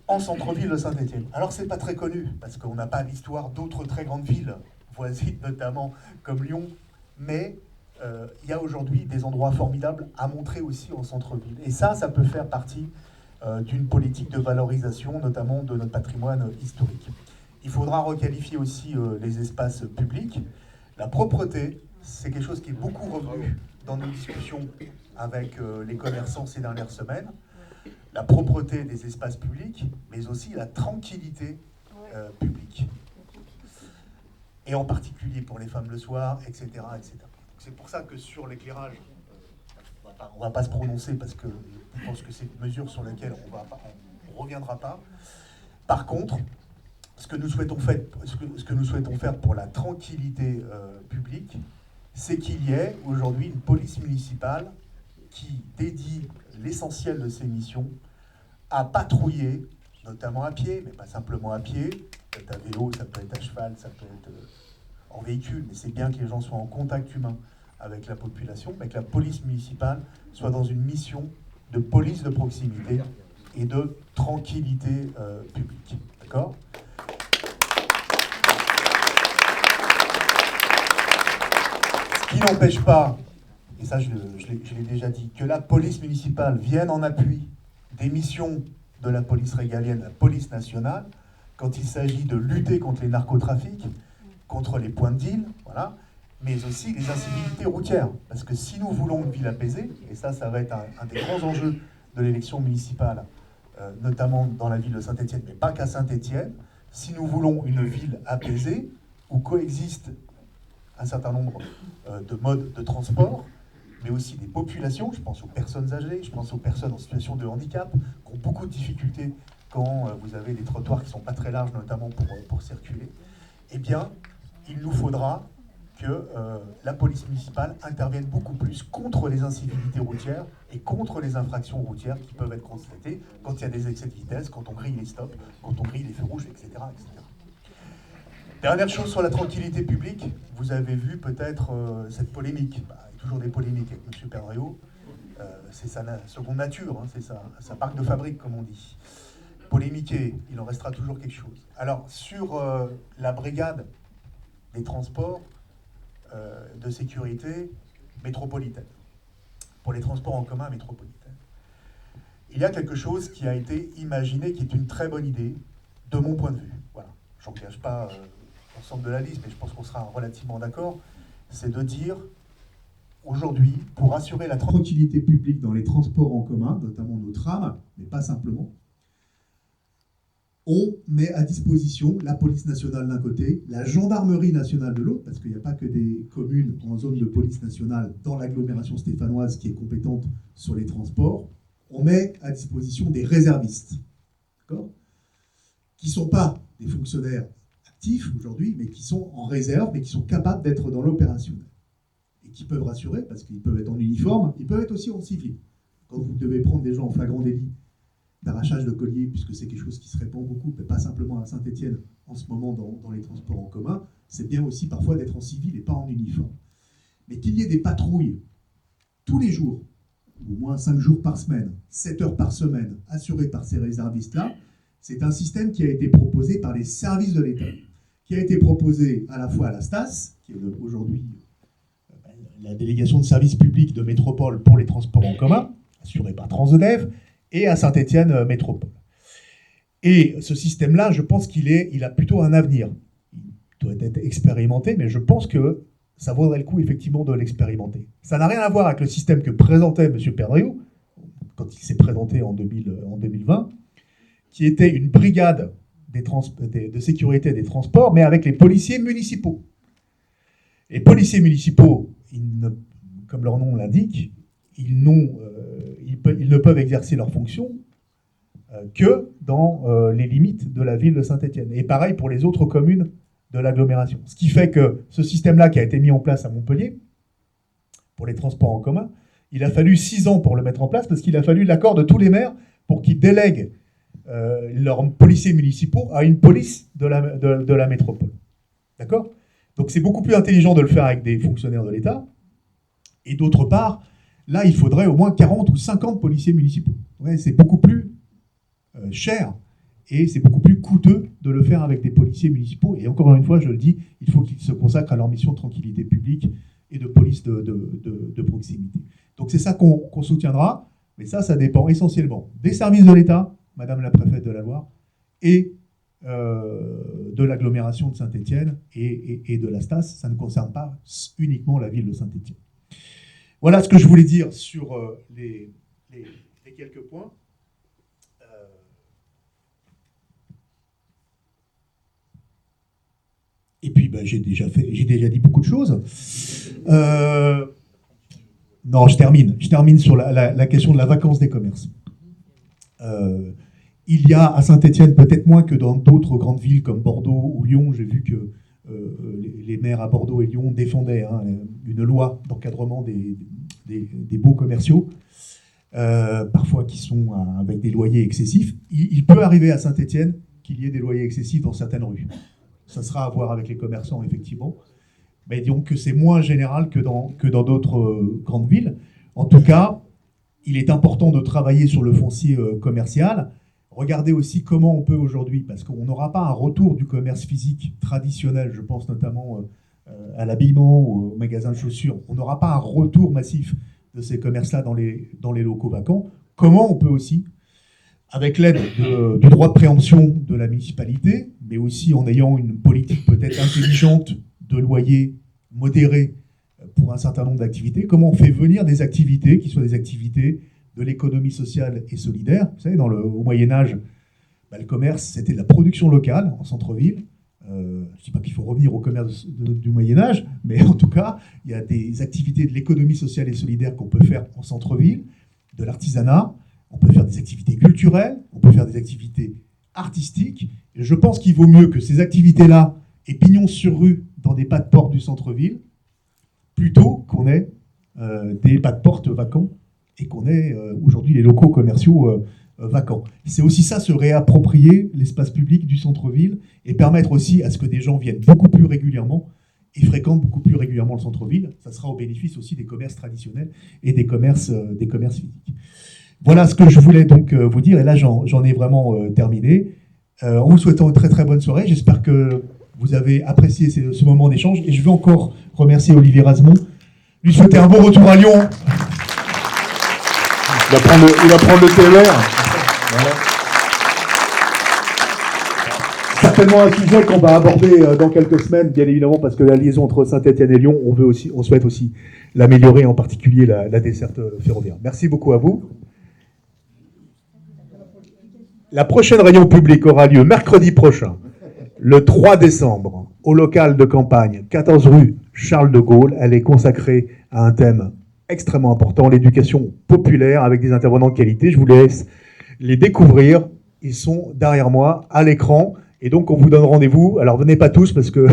en centre-ville de Saint-Étienne. Alors c'est pas très connu, parce qu'on n'a pas l'histoire d'autres très grandes villes, voisines notamment comme Lyon, mais il y a aujourd'hui des endroits formidables à montrer aussi en centre-ville. Et ça peut faire partie d'une politique de valorisation, notamment de notre patrimoine historique. Il faudra requalifier aussi les espaces publics. La propreté, c'est quelque chose qui est beaucoup revenu dans nos discussions avec les commerçants ces dernières semaines. La propreté des espaces publics, mais aussi la tranquillité publique. Et en particulier pour les femmes le soir, etc. etc. C'est pour ça que sur l'éclairage, on ne va pas se prononcer parce que je pense que c'est une mesure sur laquelle on ne reviendra pas. Par contre, ce que nous souhaitons faire pour la tranquillité publique, c'est qu'il y ait aujourd'hui une police municipale qui dédie l'essentiel de ses missions à patrouiller, notamment à pied, mais pas simplement à pied, ça peut être à vélo, ça peut être à cheval, ça peut être en véhicule, mais c'est bien que les gens soient en contact humain avec la population, mais que la police municipale soit dans une mission de police de proximité et de tranquillité publique. D'accord ? Ce qui n'empêche pas, et ça je l'ai déjà dit, que la police municipale vienne en appui des missions de la police régalienne, la police nationale, quand il s'agit de lutter contre les narcotrafics, contre les points de deal, voilà, mais aussi les incivilités routières. Parce que si nous voulons une ville apaisée, et ça va être un des grands enjeux de l'élection municipale, notamment dans la ville de Saint-Étienne, mais pas qu'à Saint-Étienne, si nous voulons une ville apaisée, où coexistent un certain nombre de modes de transport, mais aussi des populations, je pense aux personnes âgées, je pense aux personnes en situation de handicap, qui ont beaucoup de difficultés quand vous avez des trottoirs qui ne sont pas très larges, notamment pour circuler, eh bien, il nous faudra que la police municipale intervienne beaucoup plus contre les incivilités routières et contre les infractions routières qui peuvent être constatées quand il y a des excès de vitesse, quand on grille les stops, quand on grille les feux rouges, etc. etc. Dernière chose sur la tranquillité publique, vous avez vu peut-être cette polémique. Il y a toujours des polémiques avec M. Pedréau. C'est sa seconde nature, hein, c'est sa marque de fabrique, comme on dit. Polémiquer, il en restera toujours quelque chose. Alors, sur la brigade des transports de sécurité métropolitaine, pour les transports en commun métropolitains, il y a quelque chose qui a été imaginé, qui est une très bonne idée, de mon point de vue. Voilà. Je n'engage pas l'ensemble de la liste, mais je pense qu'on sera relativement d'accord. C'est de dire, aujourd'hui, pour assurer la tranquillité publique dans les transports en commun, notamment nos trams, mais pas simplement, on met à disposition la police nationale d'un côté, la gendarmerie nationale de l'autre, parce qu'il n'y a pas que des communes en zone de police nationale dans l'agglomération stéphanoise qui est compétente sur les transports. On met à disposition des réservistes, d'accord, qui ne sont pas des fonctionnaires actifs aujourd'hui, mais qui sont en réserve, mais qui sont capables d'être dans l'opérationnel. Et qui peuvent rassurer, parce qu'ils peuvent être en uniforme, ils peuvent être aussi en civil. Quand vous devez prendre des gens en flagrant délit d'arrachage de collier, puisque c'est quelque chose qui se répand beaucoup, mais pas simplement à Saint-Étienne en ce moment dans les transports en commun, c'est bien aussi parfois d'être en civil et pas en uniforme. Mais qu'il y ait des patrouilles tous les jours, au moins 5 jours par semaine, 7 heures par semaine, assurées par ces réservistes-là, c'est un système qui a été proposé par les services de l'État, qui a été proposé à la fois à la STAS, qui est aujourd'hui la délégation de services publics de métropole pour les transports en commun, assurée par Transdev, et à Saint-Étienne Métropole. Et ce système-là, je pense il a plutôt un avenir. Il doit être expérimenté, mais je pense que ça vaudrait le coup, effectivement, de l'expérimenter. Ça n'a rien à voir avec le système que présentait M. Perdriau, quand il s'est présenté en 2020, qui était une brigade de sécurité des transports, mais avec les policiers municipaux. Les policiers municipaux, comme leur nom l'indique, ils ne peuvent exercer leurs fonctions que dans les limites de la ville de Saint-Étienne. Et pareil pour les autres communes de l'agglomération. Ce qui fait que ce système-là qui a été mis en place à Montpellier, pour les transports en commun, il a fallu 6 ans pour le mettre en place, parce qu'il a fallu l'accord de tous les maires pour qu'ils délèguent leurs policiers municipaux à une police de la métropole. D'accord ? Donc c'est beaucoup plus intelligent de le faire avec des fonctionnaires de l'État. Et d'autre part, là, il faudrait au moins 40 ou 50 policiers municipaux. Ouais, c'est beaucoup plus cher et c'est beaucoup plus coûteux de le faire avec des policiers municipaux. Et encore une fois, je le dis, il faut qu'ils se consacrent à leur mission de tranquillité publique et de police de proximité. Donc c'est ça qu'on soutiendra, mais ça dépend essentiellement des services de l'État, Madame la préfète de la Loire, et de l'agglomération de Saint-Étienne et de la STAS. Ça ne concerne pas uniquement la ville de Saint-Étienne. Voilà ce que je voulais dire sur les quelques points. Et puis, j'ai déjà dit beaucoup de choses. Non, je termine sur la question de la vacance des commerces. Il y a à Saint-Étienne, peut-être moins que dans d'autres grandes villes comme Bordeaux ou Lyon, j'ai vu que les maires à Bordeaux et Lyon défendaient une loi d'encadrement des baux commerciaux, parfois qui sont avec des loyers excessifs. Il peut arriver à Saint-Étienne qu'il y ait des loyers excessifs dans certaines rues. Ça sera à voir avec les commerçants, effectivement. Mais disons que c'est moins général que dans d'autres grandes villes. En tout cas, il est important de travailler sur le foncier commercial. Regardez aussi comment on peut aujourd'hui, parce qu'on n'aura pas un retour du commerce physique traditionnel, je pense notamment à l'habillement ou au magasin de chaussures. On n'aura pas un retour massif de ces commerces-là dans les locaux vacants. Comment on peut aussi, avec l'aide du droit de préemption de la municipalité, mais aussi en ayant une politique peut-être intelligente de loyer modéré pour un certain nombre d'activités, comment on fait venir des activités qui soient des activités de l'économie sociale et solidaire. Vous savez, au Moyen-Âge, le commerce, c'était de la production locale en centre-ville. Je ne dis pas qu'il faut revenir au commerce du Moyen-Âge, mais en tout cas, il y a des activités de l'économie sociale et solidaire qu'on peut faire en centre-ville, de l'artisanat, on peut faire des activités culturelles, on peut faire des activités artistiques. Et je pense qu'il vaut mieux que ces activités-là aient pignon sur rue dans des pas de porte du centre-ville, plutôt qu'on ait des pas de porte vacants et qu'on ait aujourd'hui les locaux commerciaux vacants. C'est aussi ça, se réapproprier l'espace public du centre-ville et permettre aussi à ce que des gens viennent beaucoup plus régulièrement et fréquentent beaucoup plus régulièrement le centre-ville. Ça sera au bénéfice aussi des commerces traditionnels et des commerces physiques. Voilà ce que je voulais donc vous dire, et là j'en ai vraiment terminé. En vous souhaitant une très très bonne soirée, j'espère que vous avez apprécié ce moment d'échange, et je veux encore remercier Olivier Razemont, lui souhaiter un bon retour à Lyon. Il va prendre le TER. Voilà. Certainement un sujet qu'on va aborder dans quelques semaines, bien évidemment, parce que la liaison entre Saint-Étienne et Lyon, on souhaite aussi l'améliorer, en particulier la desserte ferroviaire. Merci beaucoup à vous. La prochaine réunion publique aura lieu mercredi prochain, le 3 décembre, au local de campagne, 14 rue Charles de Gaulle. Elle est consacrée à un thème extrêmement important, l'éducation populaire, avec des intervenants de qualité. Je vous laisse les découvrir. Ils sont derrière moi, à l'écran. Et donc, on vous donne rendez-vous. Alors, venez pas tous, parce que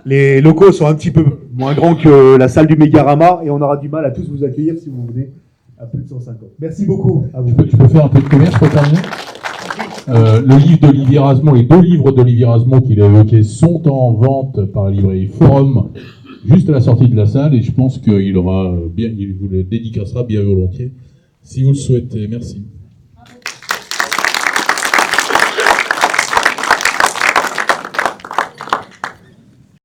les locaux sont un petit peu moins grands que la salle du Mégarama, et on aura du mal à tous vous accueillir si vous venez à plus de 150. Merci beaucoup à vous. Tu peux faire un peu de commerce pour terminer. Le livre d'Olivier Razemont, les 2 livres d'Olivier Razemont qu'il a évoqués sont en vente par la librairie Forum, juste à la sortie de la salle, et je pense qu'il vous le dédicacera bien volontiers, si vous le souhaitez. Merci.